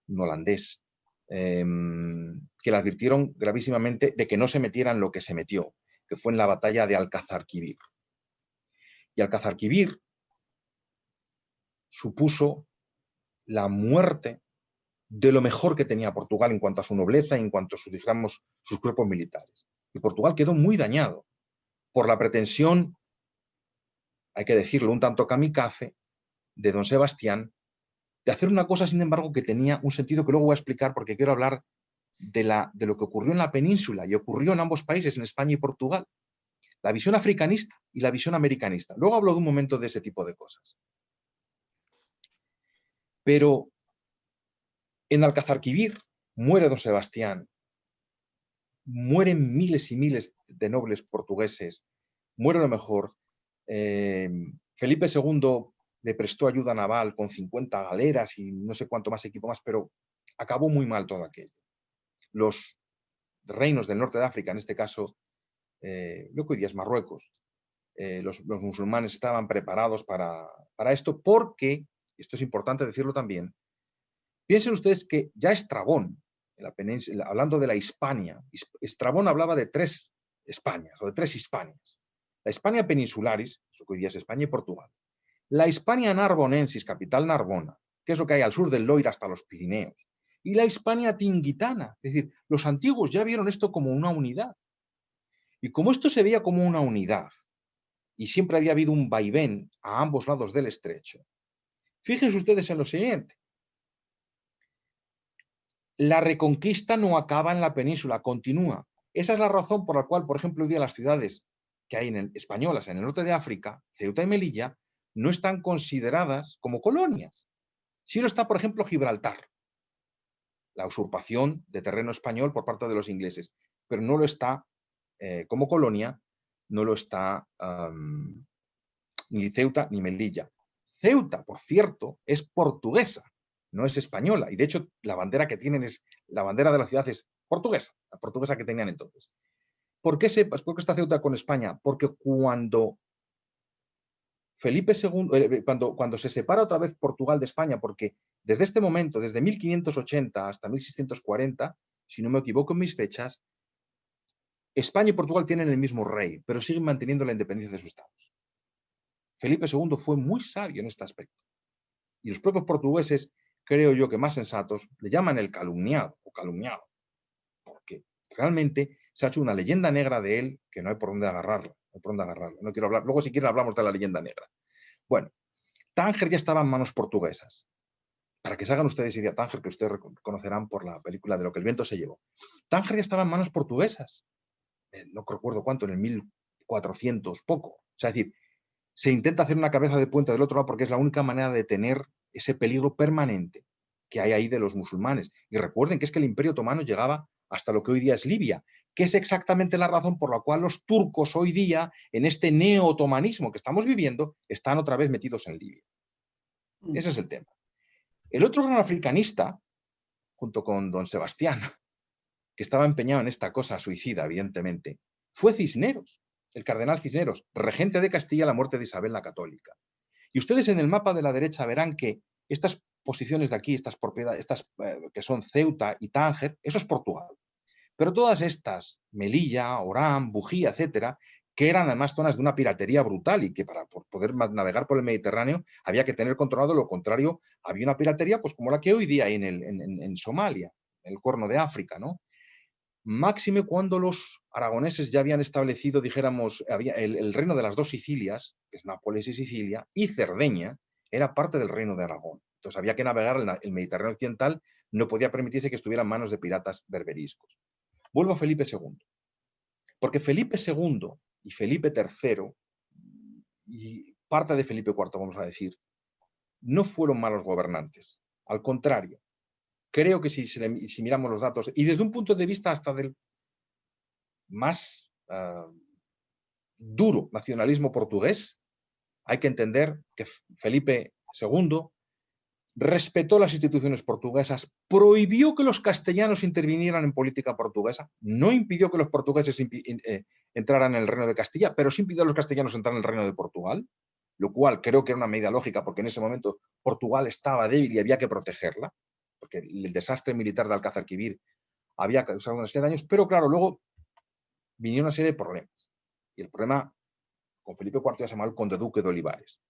un holandés, que le advirtieron gravísimamente de que no se metiera en lo que se metió, que fue en la batalla de Alcázarquivir. Y Alcázarquivir supuso la muerte de lo mejor que tenía Portugal en cuanto a su nobleza y en cuanto a sus cuerpos militares. Y Portugal quedó muy dañado por la pretensión, hay que decirlo, un tanto kamikaze, de don Sebastián, de hacer una cosa, sin embargo, que tenía un sentido que luego voy a explicar porque quiero hablar de lo que ocurrió en la península y ocurrió en ambos países, en España y Portugal. La visión africanista y la visión americanista. Luego hablo de un momento de ese tipo de cosas. Pero en Alcázarquivir muere don Sebastián, mueren miles y miles de nobles portugueses, muere lo mejor. Felipe II le prestó ayuda naval con 50 galeras y no sé cuánto más equipo más, pero acabó muy mal todo aquello. Los reinos del norte de África, en este caso, lo que hoy día es Marruecos, los musulmanes estaban preparados para esto porque, y esto es importante decirlo también, piensen ustedes que ya Estrabón, en la península, hablando de la Hispania, Estrabón hablaba de 3 Españas o de 3 Hispanias. La Hispania peninsularis, eso que hoy día es España y Portugal. La Hispania narbonensis, capital Narbona, que es lo que hay al sur del Loira hasta los Pirineos. Y la Hispania tingitana, es decir, los antiguos ya vieron esto como una unidad. Y como esto se veía como una unidad, y siempre había habido un vaivén a ambos lados del estrecho, fíjense ustedes en lo siguiente. La reconquista no acaba en la península, continúa. Esa es la razón por la cual, por ejemplo, hoy día las ciudades que hay españolas en el norte de África, Ceuta y Melilla, no están consideradas como colonias. Sí lo está, por ejemplo, Gibraltar, la usurpación de terreno español por parte de los ingleses, pero no lo está como colonia, no lo está ni Ceuta ni Melilla. Ceuta, por cierto, es portuguesa, no es española, y de hecho la bandera que tienen la bandera de la ciudad es portuguesa, la portuguesa que tenían entonces. ¿Por qué está Ceuta con España? Porque cuando Felipe II, cuando se separa otra vez Portugal de España, porque desde este momento, desde 1580 hasta 1640, si no me equivoco en mis fechas, España y Portugal tienen el mismo rey, pero siguen manteniendo la independencia de sus estados. Felipe II fue muy sabio en este aspecto. Y los propios portugueses, creo yo que más sensatos, le llaman el calumniado o calumniado, porque realmente se ha hecho una leyenda negra de él que no hay por dónde agarrarla. No hay por dónde agarrarla. No quiero hablar, luego si quieren hablamos de la leyenda negra. Bueno, Tánger ya estaba en manos portuguesas. para que se hagan ustedes idea, Tánger, que ustedes conocerán por la película de Lo que el viento se llevó. Tánger ya estaba en manos portuguesas, no recuerdo cuánto, en el 1400 poco. O sea, es decir, se intenta hacer una cabeza de puente del otro lado porque es la única manera de tener ese peligro permanente que hay ahí de los musulmanes. Y recuerden que es que el Imperio Otomano llegaba hasta lo que hoy día es Libia, que es exactamente la razón por la cual los turcos hoy día, en este neo-otomanismo que estamos viviendo, están otra vez metidos en Libia. Ese es el tema. El otro gran africanista, junto con don Sebastián, que estaba empeñado en esta cosa suicida, evidentemente, fue Cisneros, el cardenal Cisneros, regente de Castilla a la muerte de Isabel la Católica. Y ustedes en el mapa de la derecha verán que estas posiciones de aquí, estas propiedades, que son Ceuta y Tánger, eso es Portugal. Pero todas estas, Melilla, Orán, Bujía, etcétera, que eran además zonas de una piratería brutal y que para poder navegar por el Mediterráneo había que tener controlado, lo contrario, había una piratería pues como la que hoy día hay en Somalia, en el Cuerno de África, ¿no? Máxime cuando los aragoneses ya habían establecido, dijéramos, había el reino de las dos Sicilias, que es Nápoles y Sicilia, y Cerdeña era parte del reino de Aragón. Entonces había que navegar el Mediterráneo occidental, no podía permitirse que estuviera en manos de piratas berberiscos. Vuelvo a Felipe II, porque Felipe II y Felipe III, y parte de Felipe IV, vamos a decir, no fueron malos gobernantes. Al contrario, creo que si miramos los datos, y desde un punto de vista hasta del más duro nacionalismo portugués, hay que entender que Felipe II respetó las instituciones portuguesas, prohibió que los castellanos intervinieran en política portuguesa, no impidió que los portugueses entraran en el reino de Castilla, pero sí impidió a los castellanos entrar en el reino de Portugal, lo cual creo que era una medida lógica porque en ese momento Portugal estaba débil y había que protegerla, porque el desastre militar de Alcázar-Quibir había causado una serie de daños, pero claro, luego vinieron una serie de problemas. Y el problema con Felipe IV ya se llamaba el conde duque de Olivares.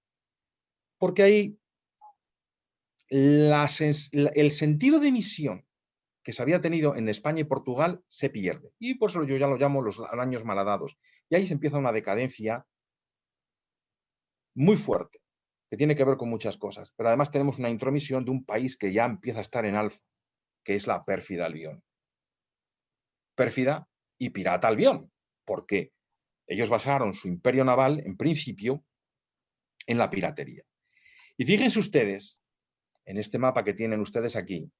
Porque ahí el sentido de misión que se había tenido en España y Portugal se pierde. Y por eso yo ya lo llamo los años malhadados. Y ahí se empieza una decadencia muy fuerte, que tiene que ver con muchas cosas. Pero además tenemos una intromisión de un país que ya empieza a estar en alfa, que es la pérfida Albión. Pérfida y pirata Albión, porque ellos basaron su imperio naval, en principio, en la piratería. Y fíjense ustedes, en este mapa que tienen ustedes aquí,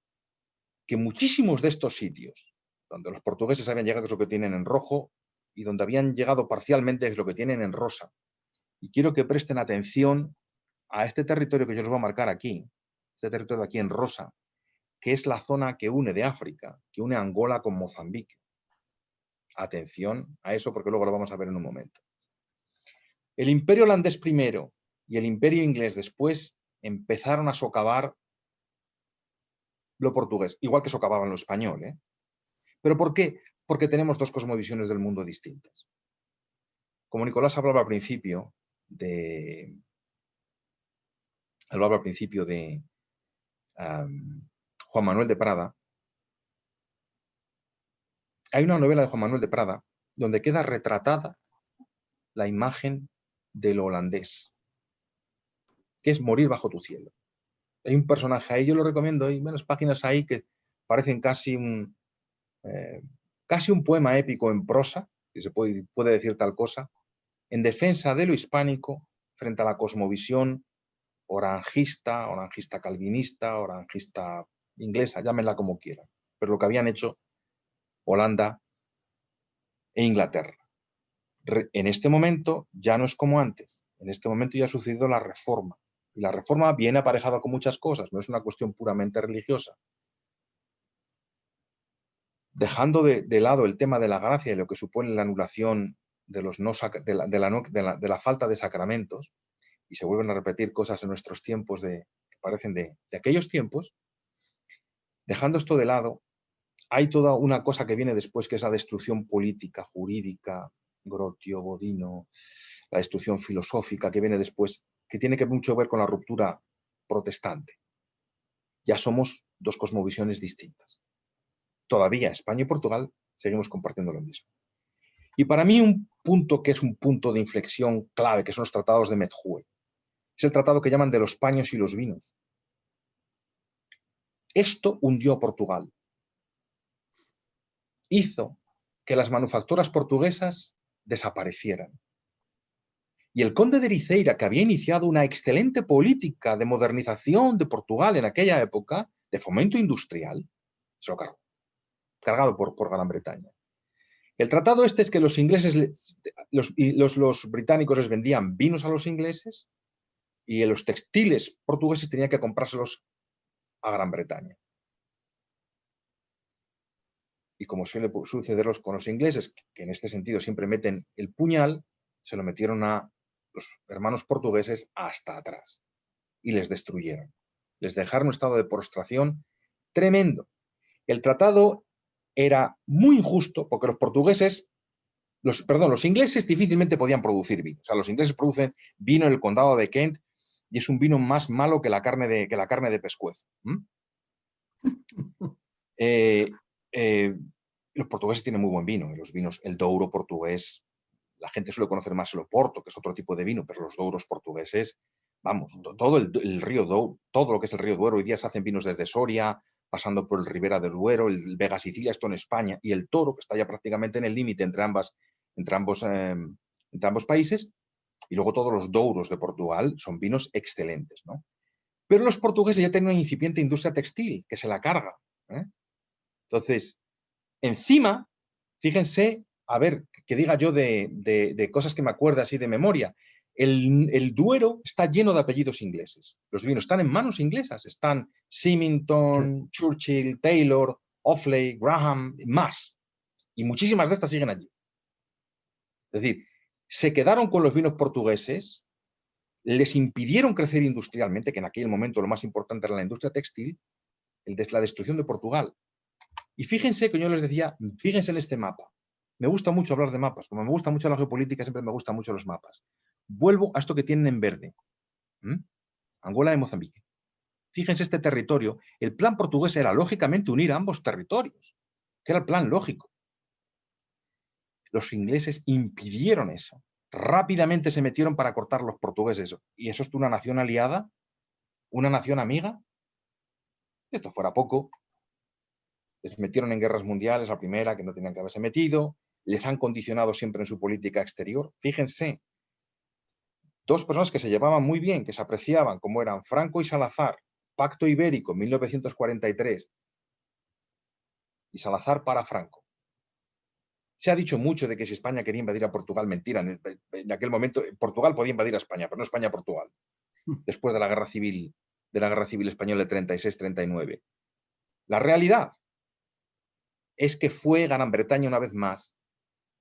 que muchísimos de estos sitios, donde los portugueses habían llegado, que es lo que tienen en rojo, y donde habían llegado parcialmente, es lo que tienen en rosa. Y quiero que presten atención a este territorio que yo les voy a marcar aquí, este territorio de aquí en rosa, que es la zona que une de África, que une Angola con Mozambique. Atención a eso porque luego lo vamos a ver en un momento. El imperio holandés primero y el imperio inglés después empezaron a socavar lo portugués, igual que socavaban lo español, ¿eh? ¿Pero por qué? Porque tenemos dos cosmovisiones del mundo distintas. Como Nicolás hablaba al principio de Juan Manuel de Prada, hay una novela de Juan Manuel de Prada donde queda retratada la imagen del holandés, que es Morir bajo tu cielo. Hay un personaje ahí, yo lo recomiendo, hay menos páginas ahí que parecen casi un poema épico en prosa, si se puede decir tal cosa, en defensa de lo hispánico frente a la cosmovisión orangista calvinista, orangista inglesa, llámenla como quieran, pero lo que habían hecho Holanda e Inglaterra. En este momento ya no es como antes, en este momento ya ha sucedido la reforma, y la reforma viene aparejada con muchas cosas, no es una cuestión puramente religiosa. Dejando de lado el tema de la gracia y lo que supone la anulación de la falta de sacramentos, y se vuelven a repetir cosas en nuestros tiempos que parecen de aquellos tiempos, dejando esto de lado, hay toda una cosa que viene después, que es la destrucción política, jurídica, Grotio, Bodino, la destrucción filosófica que viene después, que tiene que mucho ver con la ruptura protestante. Ya somos dos cosmovisiones distintas. Todavía España y Portugal seguimos compartiendo lo mismo. Y para mí un punto que es un punto de inflexión clave, que son los tratados de Medjugorje, es el tratado que llaman de los paños y los vinos. Esto hundió a Portugal. Hizo que las manufacturas portuguesas desaparecieran. Y el conde de Ericeira, que había iniciado una excelente política de modernización de Portugal en aquella época, de fomento industrial, se lo cargó, cargado por Gran Bretaña. El tratado este es que los ingleses, los británicos les vendían vinos a los ingleses y los textiles portugueses tenían que comprárselos a Gran Bretaña. Y como suele sucederlos con los ingleses, que en este sentido siempre meten el puñal, se lo metieron a los hermanos portugueses hasta atrás y les destruyeron. Les dejaron un estado de prostración tremendo. El tratado era muy injusto porque los portugueses, los ingleses difícilmente podían producir vino. O sea, los ingleses producen vino en el condado de Kent y es un vino más malo que la carne de pescuezo. Los portugueses tienen muy buen vino. Los vinos, el Douro portugués, la gente suele conocer más el Oporto, que es otro tipo de vino, pero los Douros portugueses, vamos, todo el río Douro, todo lo que es el río Duero, hoy día se hacen vinos desde Soria, pasando por el Ribera del Duero, el Vega Sicilia, esto en España, y el Toro, que está ya prácticamente en el límite entre ambos países, y luego todos los Douros de Portugal son vinos excelentes, ¿no? Pero los portugueses ya tienen una incipiente industria textil que se la carga, ¿eh? Entonces, encima, fíjense, a ver, que diga yo de cosas que me acuerdo así de memoria. El Duero está lleno de apellidos ingleses. Los vinos están en manos inglesas. Están Symington, Churchill, Taylor, Offaly, Graham, más. Y muchísimas de estas siguen allí. Es decir, se quedaron con los vinos portugueses, les impidieron crecer industrialmente, que en aquel momento lo más importante era la industria textil, la destrucción de Portugal. Y fíjense que yo les decía, fíjense en este mapa. Me gusta mucho hablar de mapas, como me gusta mucho la geopolítica, siempre me gustan mucho los mapas. Vuelvo a esto que tienen en verde. Angola y Mozambique. Fíjense este territorio. El plan portugués era lógicamente unir ambos territorios, que era el plan lógico. Los ingleses impidieron eso. Rápidamente se metieron para cortar a los portugueses. ¿Y eso es una nación aliada? ¿Una nación amiga? Si esto fuera poco, les metieron en guerras mundiales, la primera, que no tenían que haberse metido, les han condicionado siempre en su política exterior. Fíjense, dos personas que se llevaban muy bien, que se apreciaban, como eran Franco y Salazar, Pacto Ibérico, 1943, y Salazar para Franco. Se ha dicho mucho de que si España quería invadir a Portugal, mentira, en aquel momento Portugal podía invadir a España, pero no España a Portugal, después de la Guerra Civil Española de 36-39. La realidad es que fue Gran Bretaña una vez más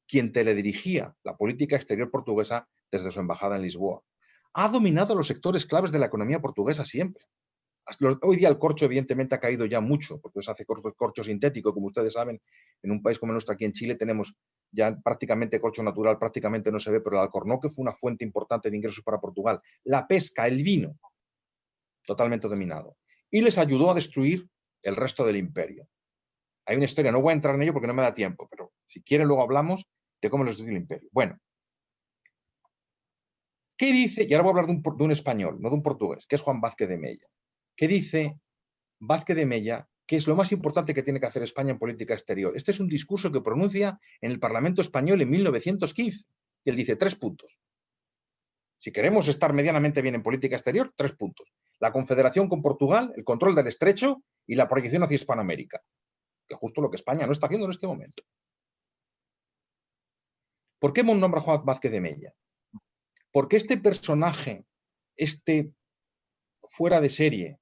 quien teledirigía la política exterior portuguesa desde su embajada en Lisboa. Ha dominado los sectores claves de la economía portuguesa siempre. Hoy día el corcho evidentemente ha caído ya mucho, porque se hace corcho sintético, como ustedes saben, en un país como el nuestro, aquí en Chile, tenemos ya prácticamente corcho natural, prácticamente no se ve, pero el alcornoque fue una fuente importante de ingresos para Portugal. La pesca, el vino, totalmente dominado. Y les ayudó a destruir el resto del imperio. Hay una historia, no voy a entrar en ello porque no me da tiempo, pero si quieren luego hablamos de cómo les destruyó el imperio. Bueno, ¿qué dice? Y ahora voy a hablar de un español, no de un portugués, que es Juan Vázquez de Mella. ¿Qué dice Vázquez de Mella? ¿Qué es lo más importante que tiene que hacer España en política exterior? Este es un discurso que pronuncia en el Parlamento Español en 1915. Y él dice 3 puntos. Si queremos estar medianamente bien en política exterior, 3 puntos. La confederación con Portugal, el control del estrecho y la proyección hacia Hispanoamérica. Que es justo lo que España no está haciendo en este momento. ¿Por qué nombra a Juan Vázquez de Mella? Porque este personaje, fuera de serie,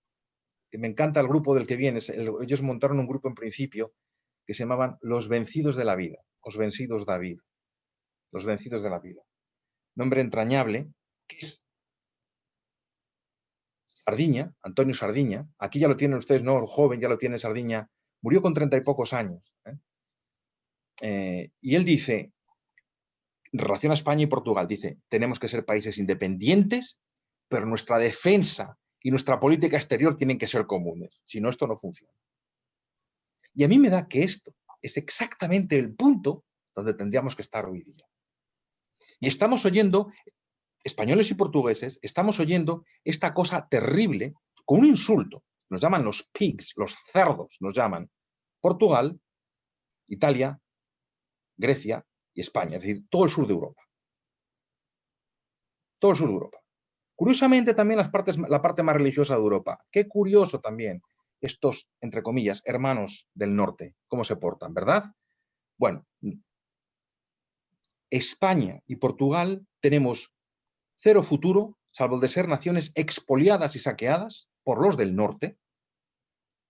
que me encanta el grupo del que viene, ellos montaron un grupo en principio que se llamaban Los Vencidos de la Vida, Os Vencidos David, Los Vencidos de la Vida. Nombre entrañable, que es Sardiña, Antonio Sardiña. Aquí ya lo tienen ustedes, no, joven, ya lo tiene Sardiña. Murió con 30 y pocos años. Y él dice, en relación a España y Portugal, dice, tenemos que ser países independientes, pero nuestra defensa y nuestra política exterior tienen que ser comunes. Si no, esto no funciona. Y a mí me da que esto es exactamente el punto donde tendríamos que estar hoy día. Y estamos oyendo, españoles y portugueses, estamos oyendo esta cosa terrible, con un insulto. nos llaman los pigs, los cerdos, nos llaman Portugal, Italia, Grecia y España, es decir, todo el sur de Europa. Todo el sur de Europa. Curiosamente también la parte más religiosa de Europa. Qué curioso también estos, entre comillas, hermanos del norte, cómo se portan, ¿verdad? Bueno, España y Portugal tenemos cero futuro, salvo el de ser naciones expoliadas y saqueadas por los del norte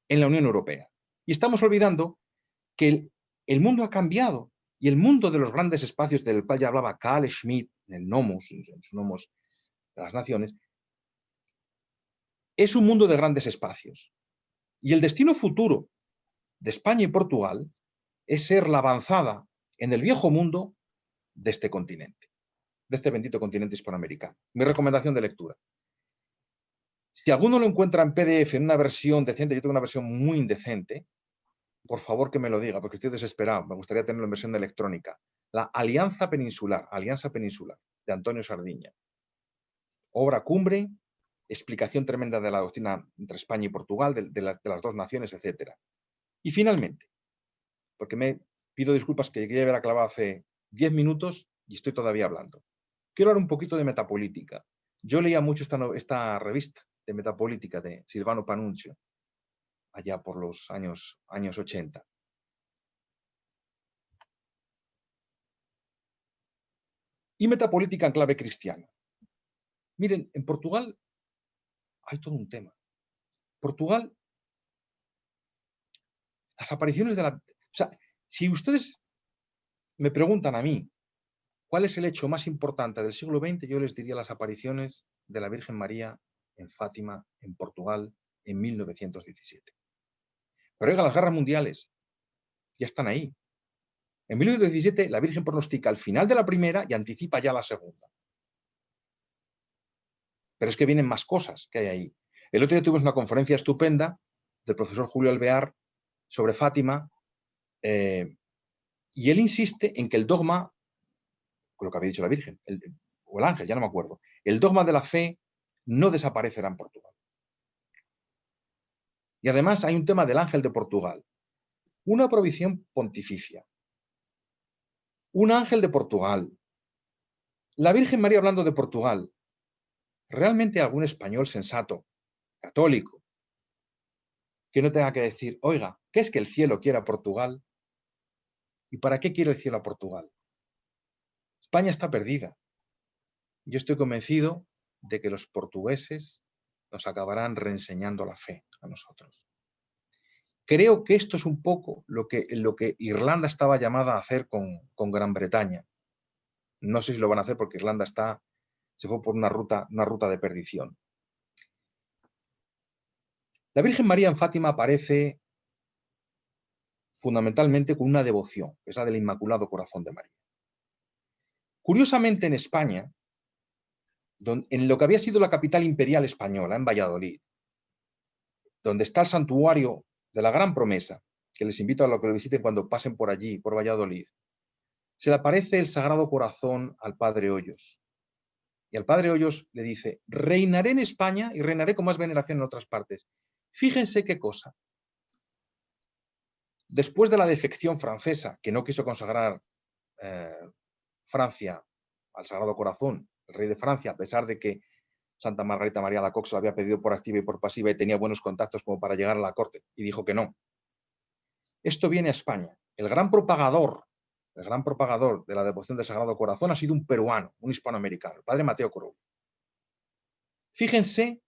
en la Unión Europea. Y estamos olvidando que el mundo ha cambiado y el mundo de los grandes espacios del cual ya hablaba Carl Schmitt en el Nomos, en su Nomos de las Naciones, es un mundo de grandes espacios. Y el destino futuro de España y Portugal es ser la avanzada en el viejo mundo de este continente, de este bendito continente hispanoamericano. Mi recomendación de lectura. Si alguno lo encuentra en PDF en una versión decente, yo tengo una versión muy indecente, por favor que me lo diga, porque estoy desesperado, me gustaría tenerlo en versión electrónica. La Alianza Peninsular, de Antonio Sardiña. Obra cumbre, explicación tremenda de la doctrina entre España y Portugal, de las dos naciones, etc. Y finalmente, porque me pido disculpas que llegué a haber clavado hace 10 minutos y estoy todavía hablando. Quiero hablar un poquito de metapolítica. Yo leía mucho esta revista de metapolítica de Silvano Panunzio, allá por los años 80. Y metapolítica en clave cristiana. Miren, en Portugal hay todo un tema. Portugal, las apariciones de la... O sea, si ustedes me preguntan a mí cuál es el hecho más importante del siglo XX, yo les diría las apariciones de la Virgen María en Fátima, en Portugal, en 1917. Pero oiga, las guerras mundiales ya están ahí. En 1917 la Virgen pronostica el final de la primera y anticipa ya la segunda. Pero es que vienen más cosas que hay ahí. El otro día tuvimos una conferencia estupenda del profesor Julio Alvear sobre Fátima, y él insiste en que el dogma, con lo que había dicho la Virgen, o el ángel, ya no me acuerdo, el dogma de la fe no desaparecerá en Portugal. Y además hay un tema del ángel de Portugal, una provisión pontificia, un ángel de Portugal, la Virgen María hablando de Portugal. ¿Realmente algún español sensato, católico, que no tenga que decir, oiga, ¿qué es que el cielo quiere a Portugal? ¿Y para qué quiere el cielo a Portugal? España está perdida. Yo estoy convencido de que los portugueses nos acabarán reenseñando la fe a nosotros. Creo que esto es un poco lo que Irlanda estaba llamada a hacer con Gran Bretaña. No sé si lo van a hacer porque Irlanda se fue por una ruta de perdición. La Virgen María en Fátima aparece fundamentalmente con una devoción, que es la del Inmaculado Corazón de María. Curiosamente, en España, en lo que había sido la capital imperial española, en Valladolid, donde está el santuario de la Gran Promesa, que les invito a que lo visiten cuando pasen por allí, por Valladolid, se le aparece el Sagrado Corazón al Padre Hoyos. Y al Padre Hoyos le dice, reinaré en España y reinaré con más veneración en otras partes. Fíjense qué cosa. Después de la defección francesa, que no quiso consagrar Francia al Sagrado Corazón, el rey de Francia, a pesar de que Santa Margarita María de Cox lo había pedido por activa y por pasiva y tenía buenos contactos como para llegar a la corte, y dijo que no. Esto viene a España. El gran propagador de la devoción del Sagrado Corazón ha sido un peruano, un hispanoamericano, el padre Mateo Corou. Fíjense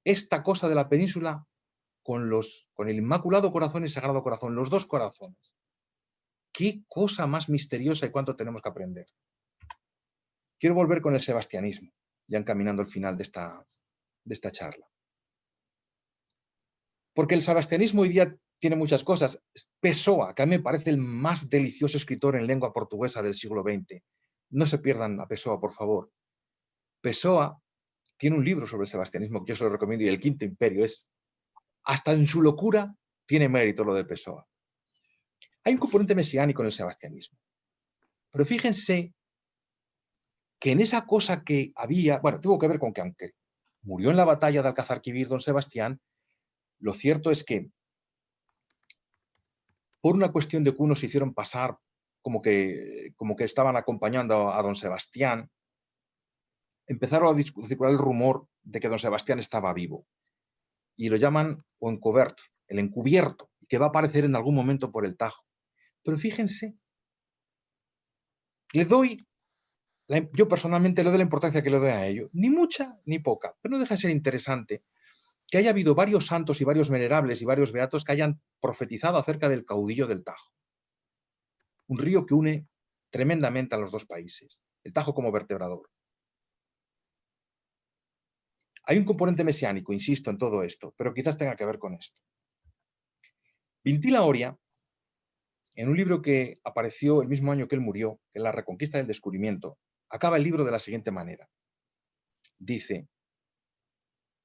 esta cosa de la península con el Inmaculado Corazón y el Sagrado Corazón, los dos corazones. Qué cosa más misteriosa y cuánto tenemos que aprender. Quiero volver con el sebastianismo, ya encaminando al final de esta charla. Porque el sebastianismo hoy día tiene muchas cosas. Pessoa, que a mí me parece el más delicioso escritor en lengua portuguesa del siglo XX. No se pierdan a Pessoa, por favor. Pessoa tiene un libro sobre el sebastianismo que yo se lo recomiendo, y el Quinto Imperio es, hasta en su locura, tiene mérito lo de Pessoa. Hay un componente mesiánico en el sebastianismo. Pero fíjense que en esa cosa que había, bueno, tuvo que ver con que aunque murió en la batalla de Alcázarquivir don Sebastián, lo cierto es que por una cuestión de que unos se hicieron pasar como que estaban acompañando a don Sebastián, empezaron a circular el rumor de que don Sebastián estaba vivo. Y lo llaman encubert, el encubierto, que va a aparecer en algún momento por el Tajo. Pero fíjense, yo personalmente le doy la importancia que le doy a ello, ni mucha ni poca, pero no deja de ser interesante que haya habido varios santos y varios venerables y varios beatos que hayan profetizado acerca del caudillo del Tajo. Un río que une tremendamente a los dos países, el Tajo como vertebrador. Hay un componente mesiánico, insisto, en todo esto, pero quizás tenga que ver con esto. Vintila Oria, en un libro que apareció el mismo año que él murió, en La Reconquista del Descubrimiento, acaba el libro de la siguiente manera. Dice,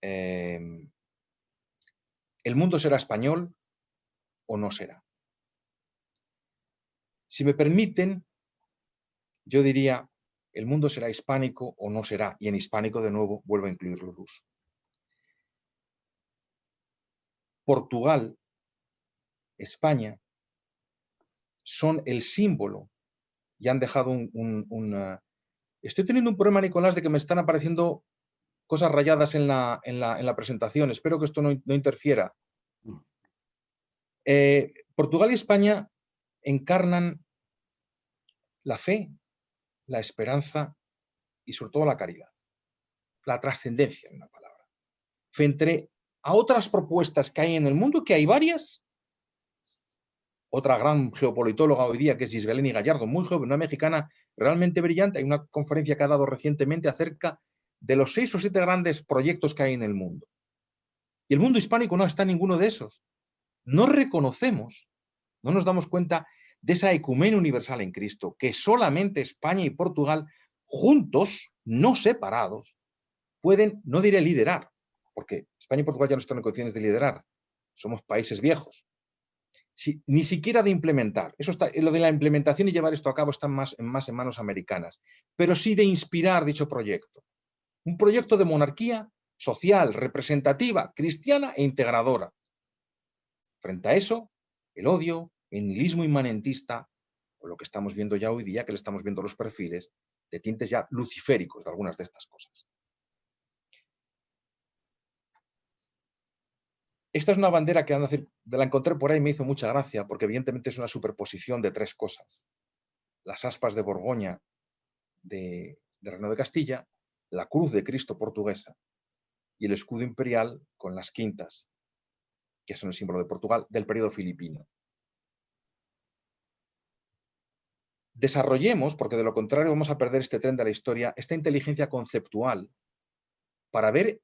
¿el mundo será español o no será? Si me permiten, yo diría, el mundo será hispánico o no será, y en hispánico, de nuevo, vuelvo a incluir lo ruso. Portugal, España, son el símbolo y han dejado Estoy teniendo un problema, Nicolás, de que me están apareciendo cosas rayadas en la presentación. Espero que esto no interfiera. Portugal y España encarnan la fe, la esperanza y sobre todo la caridad. La trascendencia, en una palabra. Frente a otras propuestas que hay en el mundo, que hay varias. Otra gran geopolitóloga hoy día, que es Gisbeleni Gallardo, muy joven, una mexicana realmente brillante. Hay una conferencia que ha dado recientemente acerca de los 6 o 7 grandes proyectos que hay en el mundo. Y el mundo hispánico no está en ninguno de esos. No reconocemos, no nos damos cuenta de esa ecumenia universal en Cristo, que solamente España y Portugal, juntos, no separados, pueden, no diré liderar, porque España y Portugal ya no están en condiciones de liderar, somos países viejos, ni siquiera de implementar. Eso está, lo de la implementación y llevar esto a cabo está más en manos americanas, pero sí de inspirar dicho proyecto. Un proyecto de monarquía social, representativa, cristiana e integradora. Frente a eso, el odio, el nihilismo inmanentista, o lo que estamos viendo ya hoy día, que le estamos viendo los perfiles, de tintes ya luciféricos de algunas de estas cosas. Esta es una bandera que la encontré por ahí y me hizo mucha gracia, porque evidentemente es una superposición de 3 cosas. Las aspas de Borgoña de Reino de Castilla, la cruz de Cristo portuguesa y el escudo imperial con las quintas, que son el símbolo de Portugal, del periodo filipino. Desarrollemos, porque de lo contrario vamos a perder este tren de la historia, esta inteligencia conceptual para ver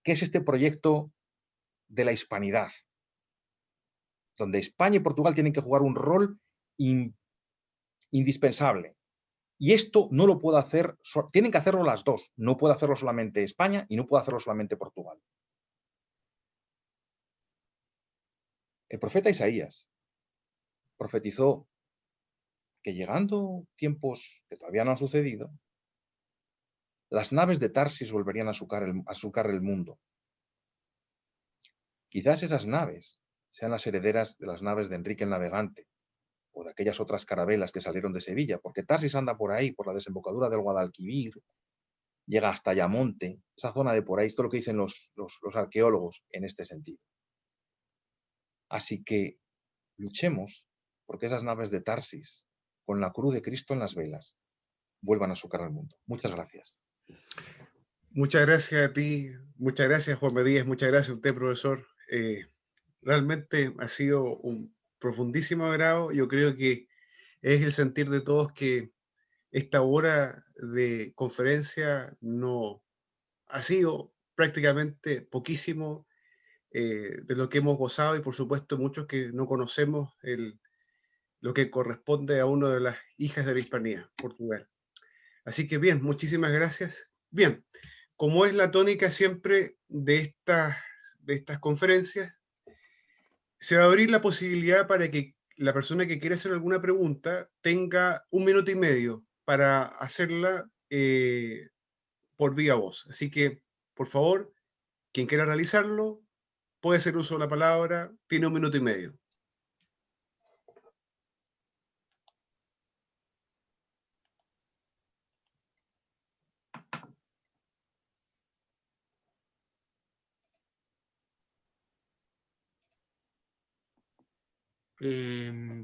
qué es este proyecto de la hispanidad, donde España y Portugal tienen que jugar un rol indispensable. Y esto no lo puede hacer, tienen que hacerlo las dos, no puede hacerlo solamente España y no puede hacerlo solamente Portugal. El profeta Isaías profetizó que llegando tiempos que todavía no han sucedido, las naves de Tarsis volverían a surcar el mundo. Quizás esas naves sean las herederas de las naves de Enrique el Navegante o de aquellas otras carabelas que salieron de Sevilla, porque Tarsis anda por ahí, por la desembocadura del Guadalquivir, llega hasta Ayamonte, esa zona de por ahí, esto es lo que dicen los arqueólogos en este sentido. Así que luchemos porque esas naves de Tarsis, con la cruz de Cristo en las velas, vuelvan a surcar al mundo. Muchas gracias. Muchas gracias a ti, muchas gracias Juan Medías, muchas gracias a usted, profesor. Realmente ha sido un profundísimo agrado. Yo creo que es el sentir de todos que esta hora de conferencia no ha sido prácticamente poquísimo de lo que hemos gozado, y por supuesto muchos que no conocemos lo que corresponde a una de las hijas de la Hispanía, Portugal. Así que bien, muchísimas gracias. Bien, como es la tónica siempre de estas conferencias, se va a abrir la posibilidad para que la persona que quiera hacer alguna pregunta tenga 1 minuto y medio para hacerla por vía voz. Así que Por favor, quien quiera realizarlo, puede hacer uso de la palabra, tiene 1 minuto y medio.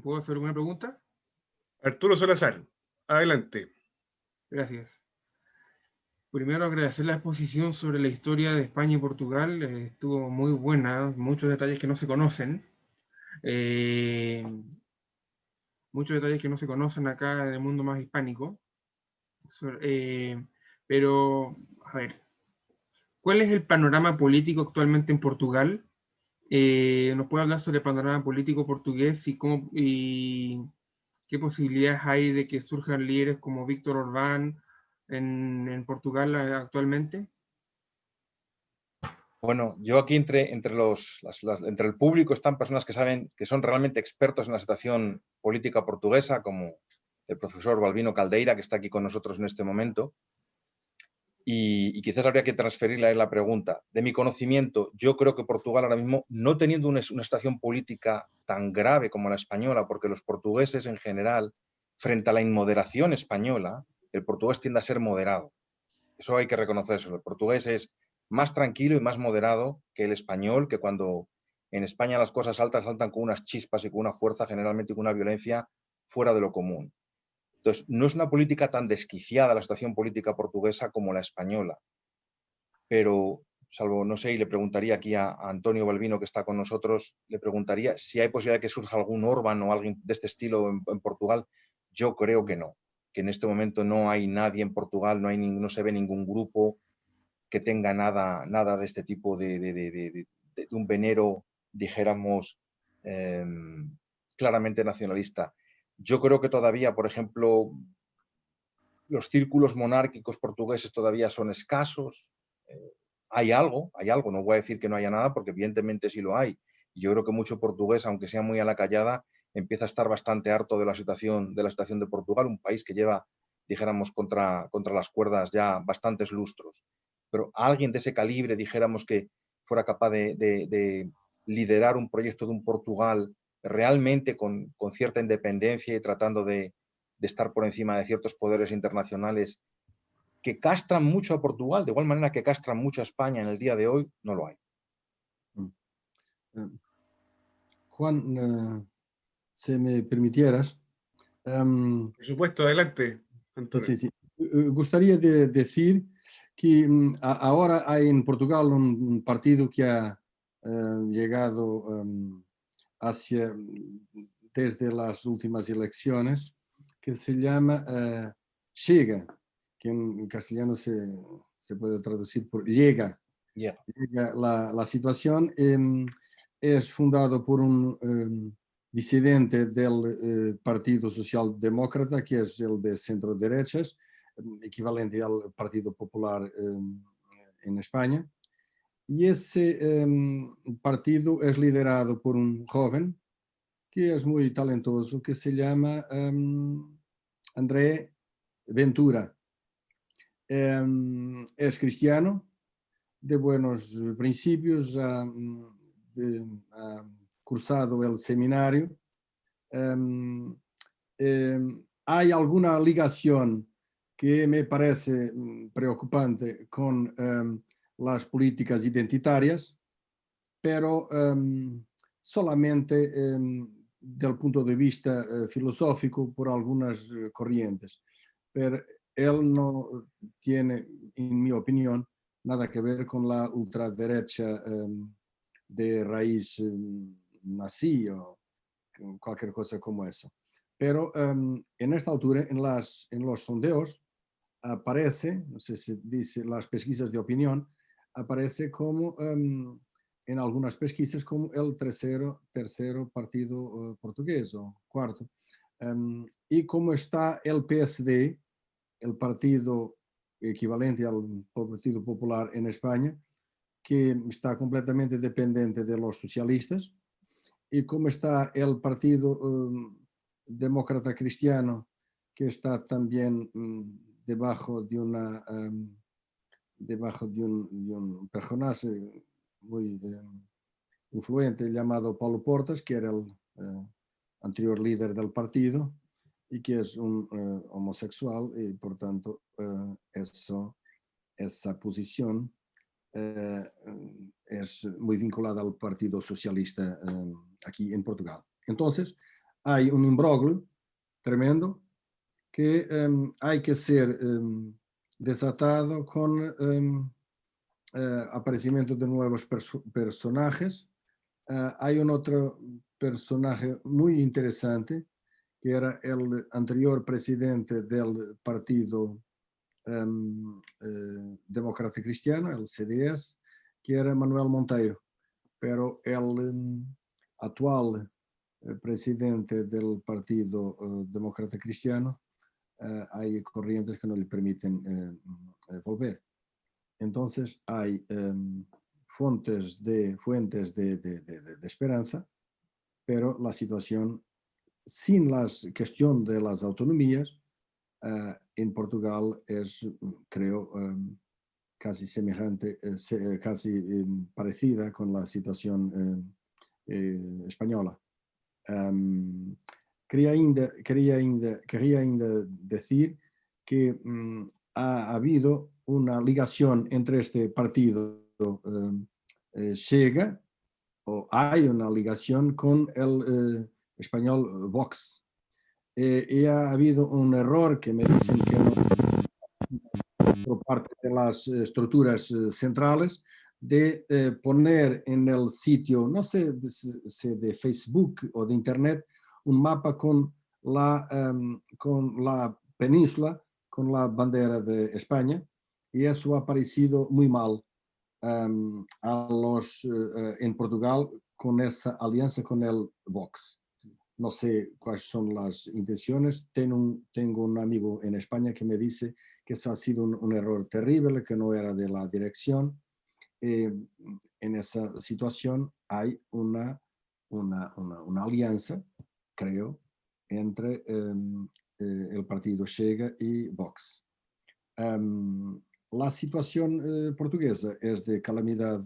¿Puedo hacer alguna pregunta? Arturo Salazar, adelante. Gracias. Primero agradecer la exposición sobre la historia de España y Portugal. Estuvo muy buena, muchos detalles que no se conocen. Muchos detalles que no se conocen acá en el mundo más hispánico. Pero, a ver, ¿cuál es el panorama político actualmente en Portugal? ¿Nos puede hablar sobre el panorama político portugués y qué posibilidades hay de que surjan líderes como Víctor Orbán en Portugal actualmente? Bueno, yo aquí entre el público están personas que saben, que son realmente expertos en la situación política portuguesa, como el profesor Balbino Caldeira, que está aquí con nosotros en este momento, y quizás habría que transferirle a él la pregunta. De mi conocimiento, yo creo que Portugal ahora mismo, no teniendo una situación política tan grave como la española, porque los portugueses en general, frente a la inmoderación española, el portugués tiende a ser moderado. Eso hay que reconocerlo. El portugués es más tranquilo y más moderado que el español, que cuando en España las cosas saltan con unas chispas y con una fuerza, generalmente con una violencia fuera de lo común. Entonces, no es una política tan desquiciada la situación política portuguesa como la española, pero salvo, no sé, y le preguntaría aquí a Antonio Balbino, que está con nosotros, le preguntaría si hay posibilidad de que surja algún Orbán o alguien de este estilo en Portugal. Yo creo que no, que en este momento no hay nadie en Portugal, no se ve ningún grupo que tenga nada de este tipo de un venero, dijéramos, claramente nacionalista. Yo creo que todavía, por ejemplo, los círculos monárquicos portugueses todavía son escasos. Hay algo, no voy a decir que no haya nada, porque evidentemente sí lo hay. Y yo creo que mucho portugués, aunque sea muy a la callada, empieza a estar bastante harto de la situación de Portugal, un país que lleva, dijéramos, contra las cuerdas ya bastantes lustros. Pero alguien de ese calibre, dijéramos, que fuera capaz de liderar un proyecto de un Portugal realmente con cierta independencia y tratando de estar por encima de ciertos poderes internacionales que castran mucho a Portugal, de igual manera que castran mucho a España en el día de hoy, no lo hay. Juan, si me permitieras. Por supuesto, adelante, Antonio. Sí. Gustaría decir que ahora hay en Portugal un partido que ha llegado desde las últimas elecciones, que se llama Chega, que en castellano se puede traducir por llega. Yeah. La situación es fundado por un disidente del Partido Social-Demócrata, que es el de centro-derechas, equivalente al Partido Popular en España. Y ese partido es liderado por un joven que es muy talentoso, que se llama André Ventura. Es cristiano, de buenos principios, ha cursado el seminario. Hay alguna ligación que me parece preocupante con las políticas identitarias, pero solamente del punto de vista filosófico por algunas corrientes. Pero él no tiene, en mi opinión, nada que ver con la ultraderecha de raíz nazi o cualquier cosa como eso. Pero en esta altura, en los sondeos, aparece, no sé si dice las pesquisas de opinión, aparece como, en algunas pesquisas, como el tercero partido portugués o cuarto. Y como está el PSD, el partido equivalente al Partido Popular en España, que está completamente dependiente de los socialistas, y como está el Partido Demócrata Cristiano, que está también debajo de debajo de un personaje muy influente llamado Paulo Portas, que era el anterior líder del partido y que es un homosexual y por tanto esa posición es muy vinculada al Partido Socialista aquí en Portugal. Entonces, hay un imbroglio tremendo que hay que ser desatado con aparecimiento de nuevos personajes. Hay un otro personaje muy interesante que era el anterior presidente del Partido Demócrata Cristiano, el CDS, que era Manuel Monteiro, pero el actual presidente del Partido Demócrata Cristiano, hay corrientes que no le permiten volver. Entonces hay fuentes de esperanza, pero la situación sin la cuestión de las autonomías en Portugal es, creo, casi semejante, casi parecida con la situación española. Quería ainda decir que ha habido una ligación entre este partido Chega, o hay una ligación con el español Vox. Y ha habido un error que me dicen que por parte de las estructuras centrales de poner en el sitio, no sé si de Facebook o de Internet, un mapa con la península, con la bandera de España, y eso ha parecido muy mal en Portugal con esa alianza con el Vox. No sé cuáles son las intenciones. Tengo un amigo en España que me dice que eso ha sido un error terrible, que no era de la dirección. En esa situación hay una alianza, creo, entre el partido Chega y Vox. La situación portuguesa es de calamidad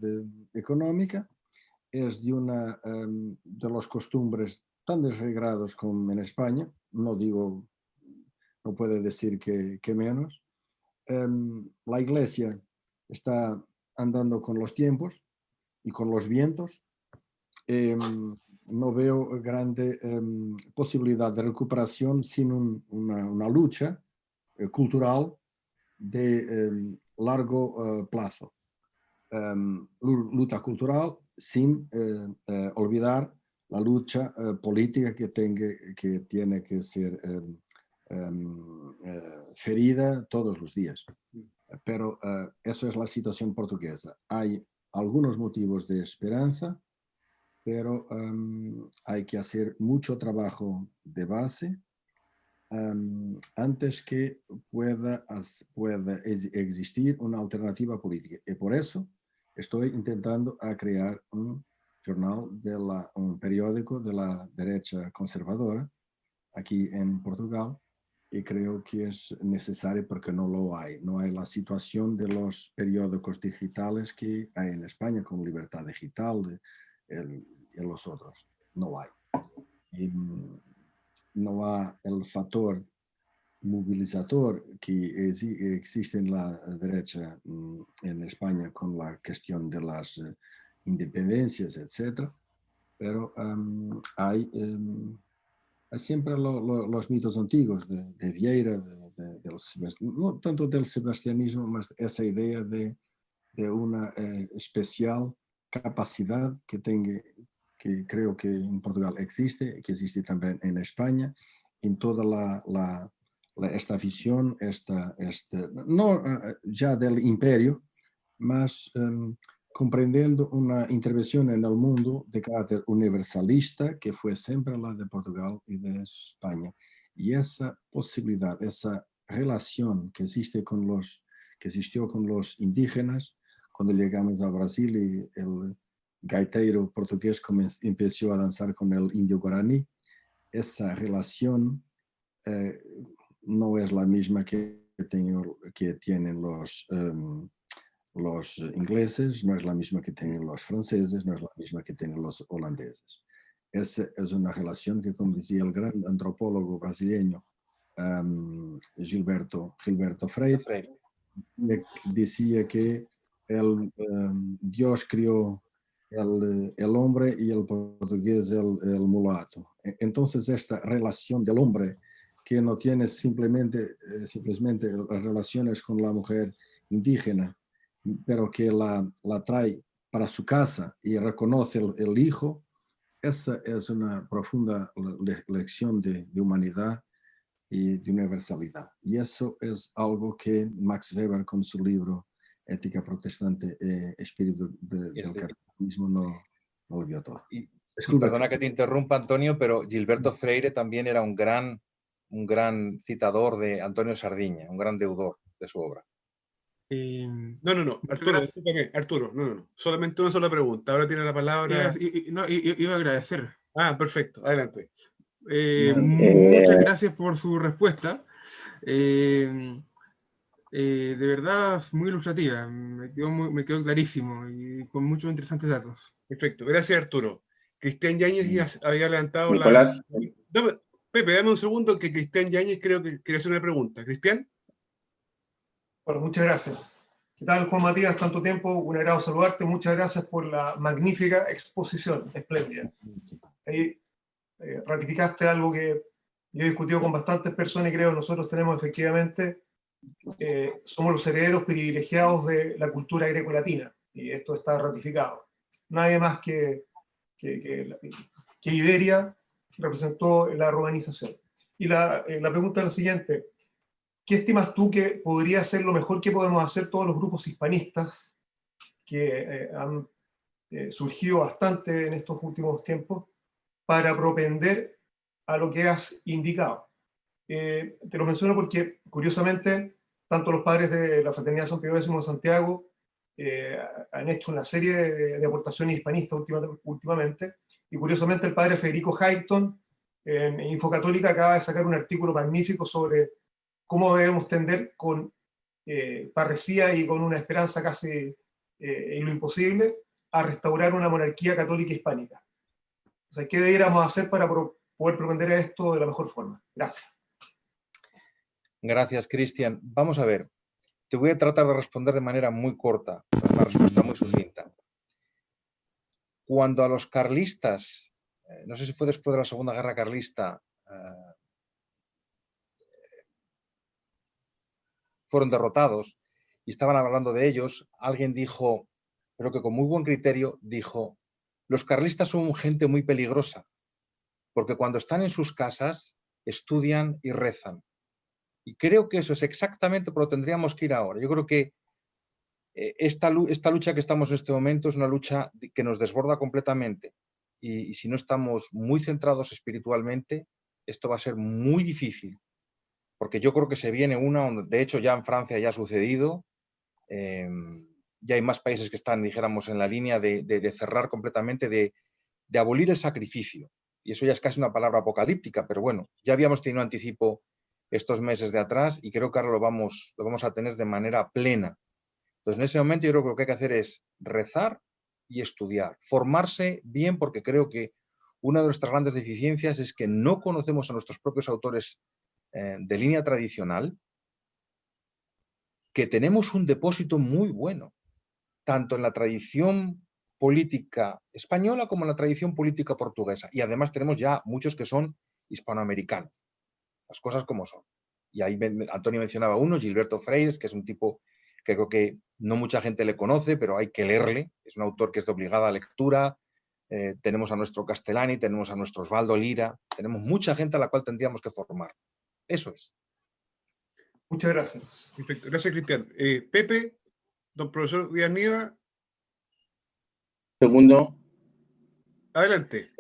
económica, es de los costumbres tan desregrados como en España, no puede decir que menos. La Iglesia está andando con los tiempos y con los vientos. No veo grande posibilidad de recuperación sin una lucha cultural de largo plazo. Lucha cultural sin olvidar la lucha política que tiene que ser ferida todos los días. Pero eso es la situación portuguesa. Hay algunos motivos de esperanza, pero hay que hacer mucho trabajo de base antes que pueda existir una alternativa política. Y por eso estoy intentando crear un jornal, un periódico de la derecha conservadora aquí en Portugal, y creo que es necesario porque no lo hay. No hay la situación de los periódicos digitales que hay en España, como Libertad Digital y los otros. No hay. Y no hay el factor movilizador que existe en la derecha en España con la cuestión de las independencias, etc. Pero hay siempre los mitos antiguos de Vieira, no tanto del sebastianismo, mas esa idea de una especial capacidad que creo que en Portugal existe, que existe también en España, en toda esta visión, no ya del imperio, mas comprendiendo una intervención en el mundo de carácter universalista que fue siempre la de Portugal y de España. Y esa posibilidad, esa relación que existió con los indígenas cuando llegamos a Brasil y el gaiteiro portugués empezó a danzar con el indio guaraní, esa relación no es la misma que tienen los los ingleses, no es la misma que tienen los franceses, no es la misma que tienen los holandeses. Esa es una relación que, como decía el gran antropólogo brasileño Gilberto Freire, decía que Dios crió el hombre y el portugués el mulato. Entonces esta relación del hombre que no tiene simplemente relaciones con la mujer indígena, pero que la trae para su casa y reconoce el hijo, esa es una profunda lección de humanidad y de universalidad. Y eso es algo que Max Weber con su libro Ética Protestante, Espíritu del Catolicismo no lo vio todo. Y perdona que te interrumpa, Antonio, pero Gilberto Freire también era un gran citador de Antonio Sardiña, un gran deudor de su obra. No. Arturo, no. Solamente una sola pregunta. Ahora tiene la palabra. Iba a agradecer. Ah, perfecto. Adelante. Muchas gracias por su respuesta. De verdad, muy ilustrativa. Me quedó clarísimo y con muchos interesantes datos. Perfecto. Gracias, Arturo. Cristian Yáñez había levantado Nicolás. Pepe, dame un segundo que Cristian Yáñez creo que quiere hacer una pregunta. ¿Cristian? Bueno, muchas gracias. ¿Qué tal, Juan Matías? Tanto tiempo, un agrado saludarte. Muchas gracias por la magnífica exposición, espléndida. Ahí ratificaste algo que yo he discutido con bastantes personas y creo que nosotros tenemos efectivamente, somos los herederos privilegiados de la cultura greco-latina, y esto está ratificado. Nadie más que Iberia representó la romanización. Y la pregunta es la siguiente: ¿qué estimas tú que podría ser lo mejor que podemos hacer todos los grupos hispanistas que han surgido bastante en estos últimos tiempos para propender a lo que has indicado? Te lo menciono porque, curiosamente, tanto los padres de la Fraternidad San Pío X de Santiago han hecho una serie de aportaciones hispanistas últimamente, y curiosamente el padre Federico Hayton en Infocatólica acaba de sacar un artículo magnífico sobre cómo debemos tender con parresía y con una esperanza casi en lo imposible a restaurar una monarquía católica hispánica. O sea, ¿qué deberíamos hacer para poder propender a esto de la mejor forma? Gracias. Gracias, Cristian. Vamos a ver. Te voy a tratar de responder de manera muy corta, una respuesta muy sucinta. Cuando a los carlistas, no sé si fue después de la Segunda Guerra Carlista, fueron derrotados y estaban hablando de ellos, alguien dijo, pero que con muy buen criterio, dijo: los carlistas son gente muy peligrosa, porque cuando están en sus casas estudian y rezan. Y creo que eso es exactamente por lo que tendríamos que ir ahora. Yo creo que esta lucha que estamos en este momento es una lucha que nos desborda completamente. Y si no estamos muy centrados espiritualmente, esto va a ser muy difícil. Porque yo creo que se viene de hecho ya en Francia ya ha sucedido, ya hay más países que están, dijéramos, en la línea de cerrar completamente, de abolir el sacrificio. Y eso ya es casi una palabra apocalíptica, pero bueno, ya habíamos tenido un anticipo estos meses de atrás y creo que ahora lo vamos a tener de manera plena. Entonces, en ese momento yo creo que lo que hay que hacer es rezar y estudiar, formarse bien, porque creo que una de nuestras grandes deficiencias es que no conocemos a nuestros propios autores de línea tradicional, que tenemos un depósito muy bueno, tanto en la tradición política española como en la tradición política portuguesa. Y además tenemos ya muchos que son hispanoamericanos, las cosas como son. Y ahí Antonio mencionaba uno, Gilberto Freire, que es un tipo que creo que no mucha gente le conoce, pero hay que leerle. Es un autor que es de obligada lectura. Tenemos a nuestro Castellani, tenemos a nuestro Osvaldo Lira, tenemos mucha gente a la cual tendríamos que formar. Eso es. Muchas gracias. Perfecto. Gracias, Cristian. Pepe, don profesor Díaz Nieva. Segundo. Adelante.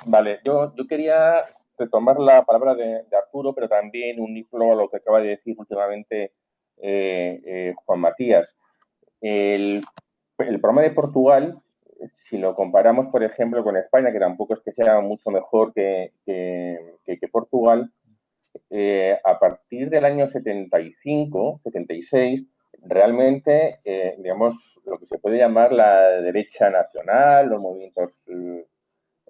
Vale, yo quería retomar la palabra de Arturo, pero también unirlo a lo que acaba de decir últimamente Juan Matías. El problema de Portugal, si lo comparamos, por ejemplo, con España, que tampoco es que sea mucho mejor que Portugal, a partir del año 75, 76, realmente, digamos, lo que se puede llamar la derecha nacional, los movimientos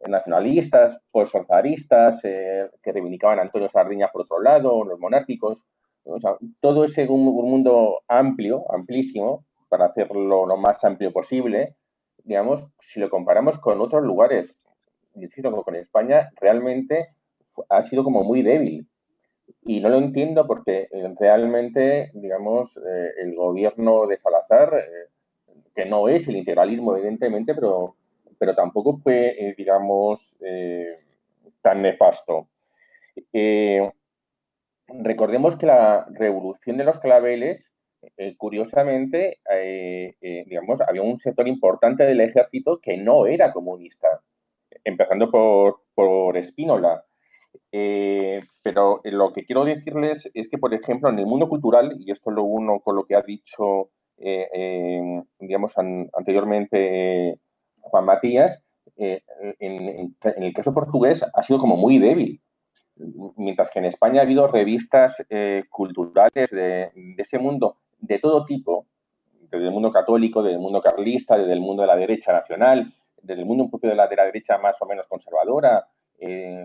nacionalistas, postzaristas, que reivindicaban a Antonio Sardina por otro lado, los monárquicos, o sea, todo ese un mundo amplio, amplísimo, para hacerlo lo más amplio posible, digamos, si lo comparamos con otros lugares, con España, realmente ha sido como muy débil. Y no lo entiendo porque realmente, digamos, el gobierno de Salazar, que no es el integralismo, evidentemente, pero tampoco fue, digamos, tan nefasto. Recordemos que la revolución de los claveles, curiosamente, digamos, había un sector importante del ejército que no era comunista, empezando por Spínola. Pero lo que quiero decirles es que, por ejemplo, en el mundo cultural, y esto lo uno con lo que ha dicho, digamos, anteriormente Juan Matías, en el caso portugués ha sido como muy débil. Mientras que en España ha habido revistas culturales de ese mundo de todo tipo, desde el mundo católico, desde el mundo carlista, desde el mundo de la derecha nacional, desde el mundo un poco de la derecha más o menos conservadora,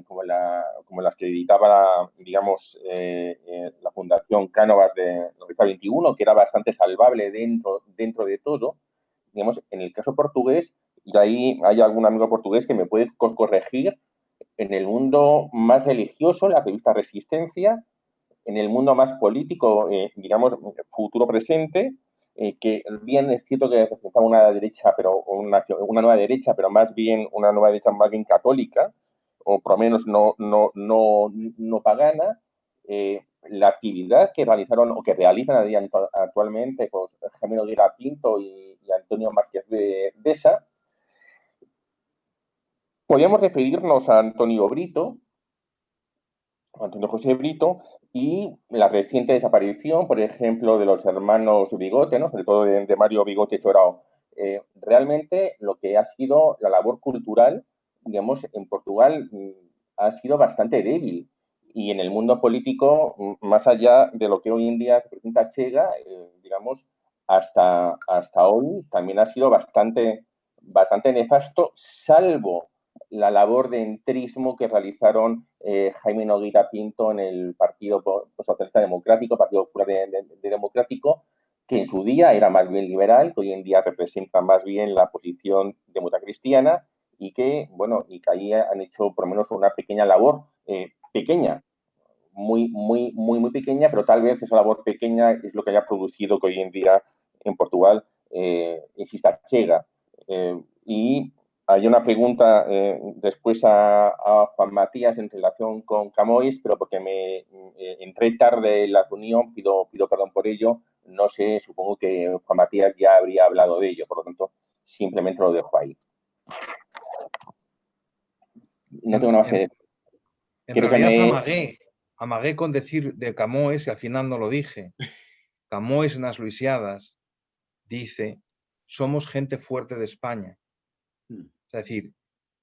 como las que editaba, digamos, la Fundación Cánovas de Revista 21, que era bastante salvable dentro de todo. Digamos, en el caso portugués, y ahí hay algún amigo portugués que me puede corregir, en el mundo más religioso, la revista Resistencia, en el mundo más político, digamos, futuro-presente, que bien es cierto que representaba una derecha, pero una nueva derecha, pero más bien una nueva derecha más bien católica, o por lo menos no pagana, la actividad que realizaron o que realizan actualmente pues, Jaime Noguera Pinto y Antonio Márquez de Deza, podríamos referirnos a Antonio Brito, Antonio José Brito, y la reciente desaparición, por ejemplo, de los hermanos Bigote, ¿no? Sobre todo de Mario Bigote Chorao. Realmente lo que ha sido la labor cultural, digamos, en Portugal ha sido bastante débil. Y en el mundo político, más allá de lo que hoy en día representa Chega, digamos, hasta hoy también ha sido bastante nefasto, salvo la labor de entrismo que realizaron Jaime Nogueira Pinto en el Partido Socialista Democrático, Partido Popular Democrático, que en su día era más bien liberal, que hoy en día representa más bien la posición democristiana y que, bueno, y que ahí han hecho por lo menos una pequeña labor, pequeña, muy pequeña, pero tal vez esa labor pequeña es lo que haya producido que hoy en día en Portugal exista Chega. Y hay una pregunta después a Juan Matías en relación con Camões, pero porque me entré tarde en la reunión, pido perdón por ello. No sé, supongo que Juan Matías ya habría hablado de ello, por lo tanto, simplemente lo dejo ahí. No tengo nada más que decir. En realidad amagué con decir de Camões y al final no lo dije. Camões en las Luisiadas dice, somos gente fuerte de España. Es decir,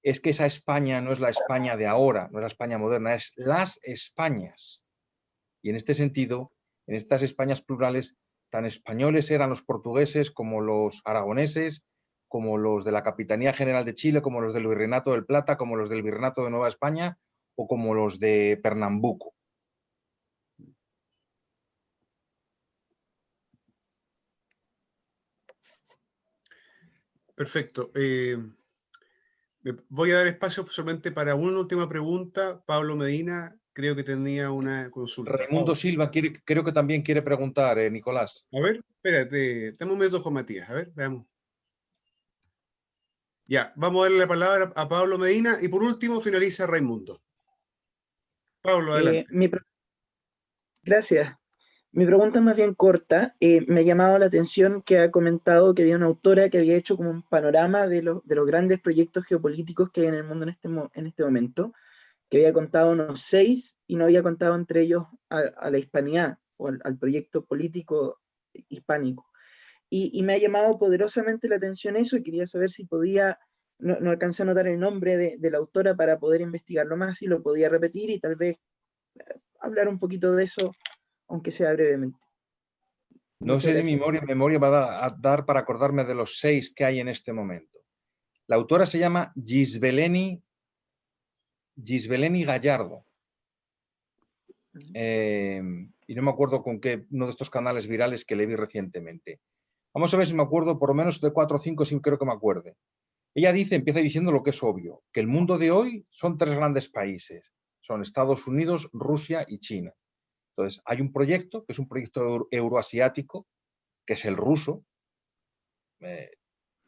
es que esa España no es la España de ahora, no es la España moderna, es las Españas. Y en este sentido, en estas Españas plurales, tan españoles eran los portugueses como los aragoneses, como los de la Capitanía General de Chile, como los del Virreinato del Plata, como los del Virreinato de Nueva España o como los de Pernambuco. Perfecto. Voy a dar espacio solamente para una última pregunta. Pablo Medina, creo que tenía una consulta. Raimundo Silva creo que también quiere preguntar, Nicolás. A ver, espérate, dame un minuto con Matías. A ver, veamos. Ya, vamos a darle la palabra a Pablo Medina y por último finaliza Raimundo. Pablo, adelante. Gracias. Mi pregunta es más bien corta. Me ha llamado la atención que ha comentado que había una autora que había hecho como un panorama de los grandes proyectos geopolíticos que hay en el mundo en este momento, que había contado unos 6 y no había contado entre ellos a la hispanidad o al proyecto político hispánico. Y me ha llamado poderosamente la atención eso y quería saber si podía, no alcancé a notar el nombre de la autora para poder investigarlo más, si lo podía repetir y tal vez hablar un poquito de eso, aunque sea brevemente. No Muchas sé si mi gracias. memoria va a dar para acordarme de los 6 que hay en este momento. La autora se llama Gisbeleni Gallardo. Y no me acuerdo con qué, uno de estos canales virales que le vi recientemente. Vamos a ver si me acuerdo, por lo menos de 4 o 5, sí creo que me acuerde. Ella empieza diciendo lo que es obvio, que el mundo de hoy son 3 grandes países. Son Estados Unidos, Rusia y China. Entonces, hay un proyecto, que es un proyecto euroasiático, que es el ruso,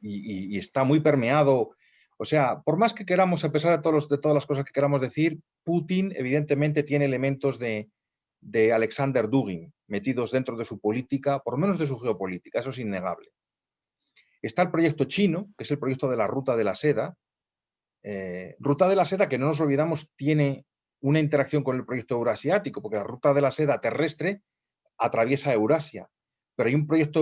y está muy permeado. O sea, por más que queramos, a pesar de todas las cosas que queramos decir, Putin evidentemente tiene elementos de Alexander Dugin metidos dentro de su política, por lo menos de su geopolítica, eso es innegable. Está el proyecto chino, que es el proyecto de la Ruta de la Seda. Ruta de la Seda, que no nos olvidamos, tiene una interacción con el proyecto euroasiático, porque la Ruta de la Seda terrestre atraviesa Eurasia. Pero hay un proyecto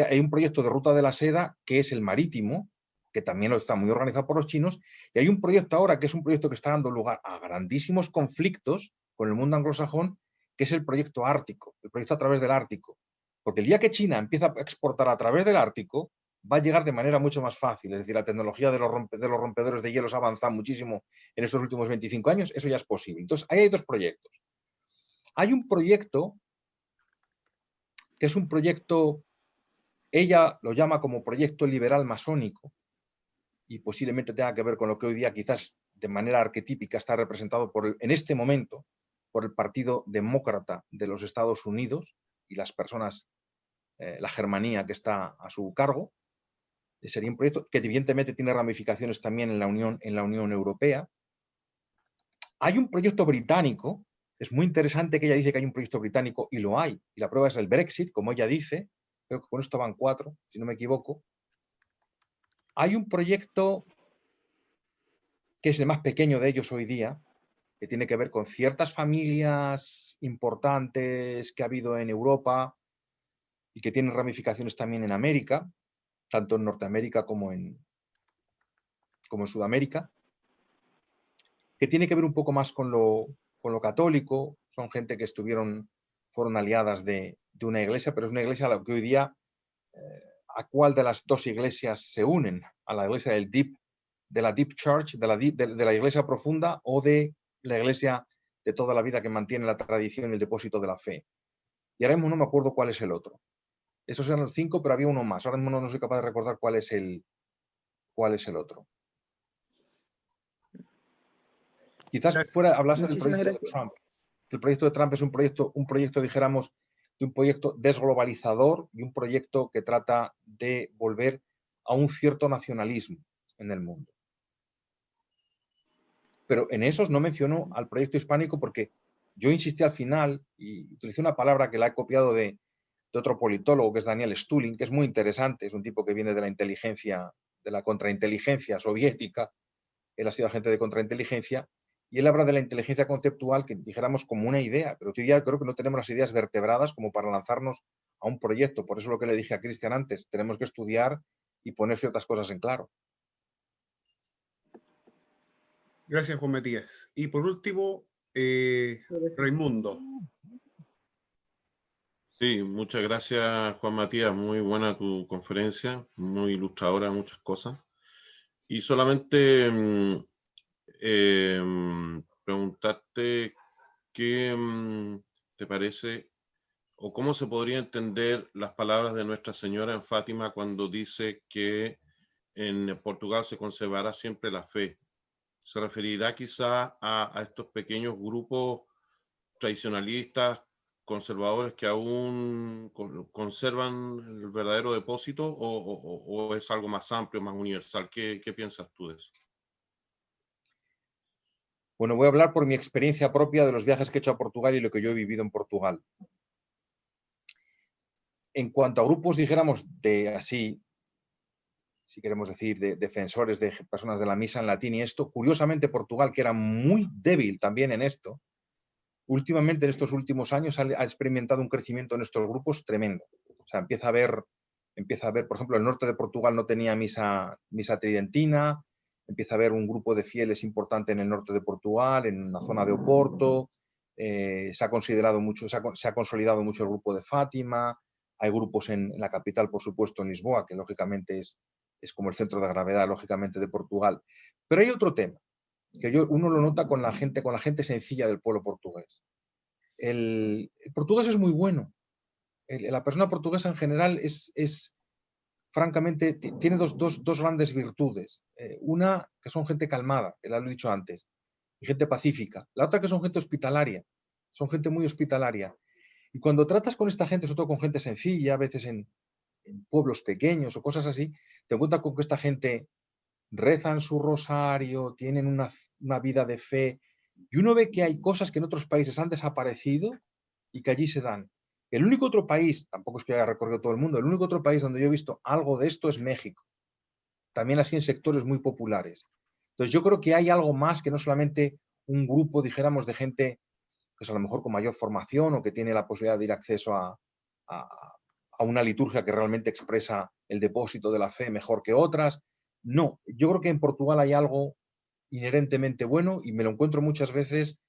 hay un proyecto de Ruta de la Seda que es el marítimo, que también está muy organizado por los chinos, y hay un proyecto ahora que es un proyecto que está dando lugar a grandísimos conflictos con el mundo anglosajón, que es el proyecto ártico, el proyecto a través del Ártico. Porque el día que China empieza a exportar a través del Ártico, va a llegar de manera mucho más fácil. Es decir, la tecnología de los rompedores de hielos ha avanzado muchísimo en estos últimos 25 años, eso ya es posible. Entonces, ahí hay 2 proyectos. Hay un proyecto que es un proyecto, ella lo llama como proyecto liberal masónico, y posiblemente tenga que ver con lo que hoy día quizás de manera arquetípica está representado en este momento por el Partido Demócrata de los Estados Unidos y las personas, la germanía que está a su cargo. Sería un proyecto que evidentemente tiene ramificaciones también en la Unión Europea. Hay un proyecto británico, es muy interesante que ella dice que hay un proyecto británico, y lo hay, y la prueba es el Brexit, como ella dice. Creo que con esto van 4, si no me equivoco. Hay un proyecto que es el más pequeño de ellos hoy día, que tiene que ver con ciertas familias importantes que ha habido en Europa y que tienen ramificaciones también en América, tanto en Norteamérica como en Sudamérica, que tiene que ver un poco más con lo católico. Son gente que fueron aliadas de una iglesia, pero es una iglesia a la que hoy día, ¿a cuál de las 2 iglesias se unen? ¿A la iglesia de la Deep Church, de la iglesia profunda, o de la iglesia de toda la vida que mantiene la tradición y el depósito de la fe? Y ahora mismo no me acuerdo cuál es el otro. Esos eran los 5, pero había uno más. Ahora mismo no soy capaz de recordar cuál es el otro. Quizás hablase del Muchísimas proyecto de gracias. Trump. El proyecto de Trump es un proyecto, dijéramos, de un proyecto desglobalizador y un proyecto que trata de volver a un cierto nacionalismo en el mundo. Pero en esos no menciono al proyecto hispánico, porque yo insistí al final y utilicé una palabra que la he copiado de otro politólogo, que es Daniel Stulin, que es muy interesante. Es un tipo que viene de la inteligencia, de la contrainteligencia soviética. Él ha sido agente de contrainteligencia, y él habla de la inteligencia conceptual, que dijéramos como una idea, pero hoy día creo que no tenemos las ideas vertebradas como para lanzarnos a un proyecto. Por eso lo que le dije a Cristian antes, tenemos que estudiar y poner ciertas cosas en claro. Gracias, Juan Matías. Y por último, Raimundo. Sí, muchas gracias, Juan Matías. Muy buena tu conferencia, muy ilustradora de muchas cosas. Y solamente preguntarte qué te parece o cómo se podría entender las palabras de Nuestra Señora en Fátima cuando dice que en Portugal se conservará siempre la fe. ¿Se referirá quizá a estos pequeños grupos tradicionalistas, conservadores que aún conservan el verdadero depósito, o es algo más amplio, más universal? ¿Qué piensas tú de eso? Bueno, voy a hablar por mi experiencia propia de los viajes que he hecho a Portugal y lo que yo he vivido en Portugal. En cuanto a grupos, dijéramos, si queremos decir, de defensores de personas de la misa en latín y esto, curiosamente Portugal, que era muy débil también en esto, últimamente, en estos últimos años, ha experimentado un crecimiento en estos grupos tremendo. O sea, empieza a haber, por ejemplo, el norte de Portugal no tenía misa tridentina, empieza a haber un grupo de fieles importante en el norte de Portugal, en la zona de Oporto. Se ha consolidado mucho el grupo de Fátima. Hay grupos en la capital, por supuesto, en Lisboa, que lógicamente es como el centro de gravedad, lógicamente, de Portugal. Pero hay otro tema, que uno lo nota con la gente sencilla del pueblo portugués. El portugués es muy bueno. La persona portuguesa en general francamente, tiene dos grandes virtudes. Una, que son gente calmada, que lo he dicho antes, y gente pacífica. La otra, que son gente hospitalaria. Son gente muy hospitalaria. Y cuando tratas con esta gente, sobre todo con gente sencilla, a veces en pueblos pequeños o cosas así, te encuentras con que esta gente rezan su rosario, tienen una vida de fe, y uno ve que hay cosas que en otros países han desaparecido y que allí se dan. El único otro país, tampoco es que haya recorrido todo el mundo, el único otro país donde yo he visto algo de esto es México. También así en sectores muy populares. Entonces yo creo que hay algo más que no solamente un grupo, dijéramos, de gente que es a lo mejor con mayor formación o que tiene la posibilidad de ir acceso a una liturgia que realmente expresa el depósito de la fe mejor que otras. No, yo creo que en Portugal hay algo inherentemente bueno y me lo encuentro muchas veces.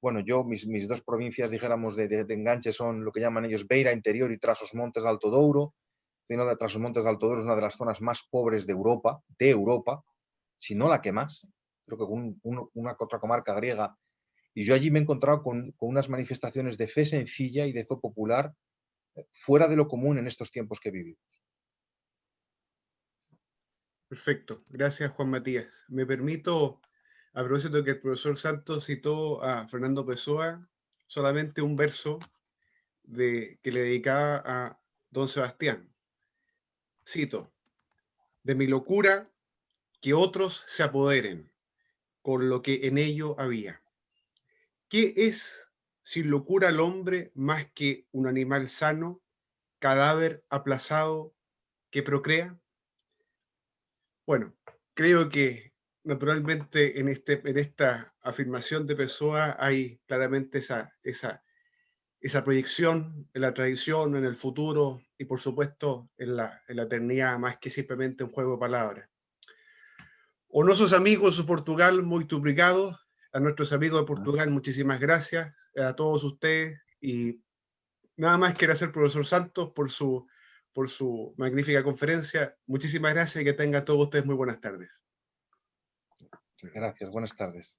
Bueno, yo, mis dos provincias, dijéramos, de enganche son lo que llaman ellos Beira Interior y Trás-os-Montes de Alto Douro. De Trás-os-Montes de Alto Douro es una de las zonas más pobres de Europa, si no la que más. Creo que una otra comarca griega. Y yo allí me he encontrado con unas manifestaciones de fe sencilla y de fe popular fuera de lo común en estos tiempos que vivimos. Perfecto, gracias Juan Matías. Me permito, a propósito de que el profesor Santos citó a Fernando Pessoa, solamente un verso que le dedicaba a don Sebastián. Cito: de mi locura que otros se apoderen con lo que en ello había. ¿Qué es sin locura el hombre más que un animal sano, cadáver aplazado que procrea? Bueno, creo que naturalmente en esta afirmación de Pessoa hay claramente esa proyección en la tradición, en el futuro y por supuesto en la eternidad, más que simplemente un juego de palabras. A nuestros amigos de Portugal, muy obrigado. A nuestros amigos de Portugal, muchísimas gracias. A todos ustedes. Y nada más quiero hacer, profesor Santos, por su magnífica conferencia. Muchísimas gracias y que tengan todos ustedes muy buenas tardes. Gracias, buenas tardes.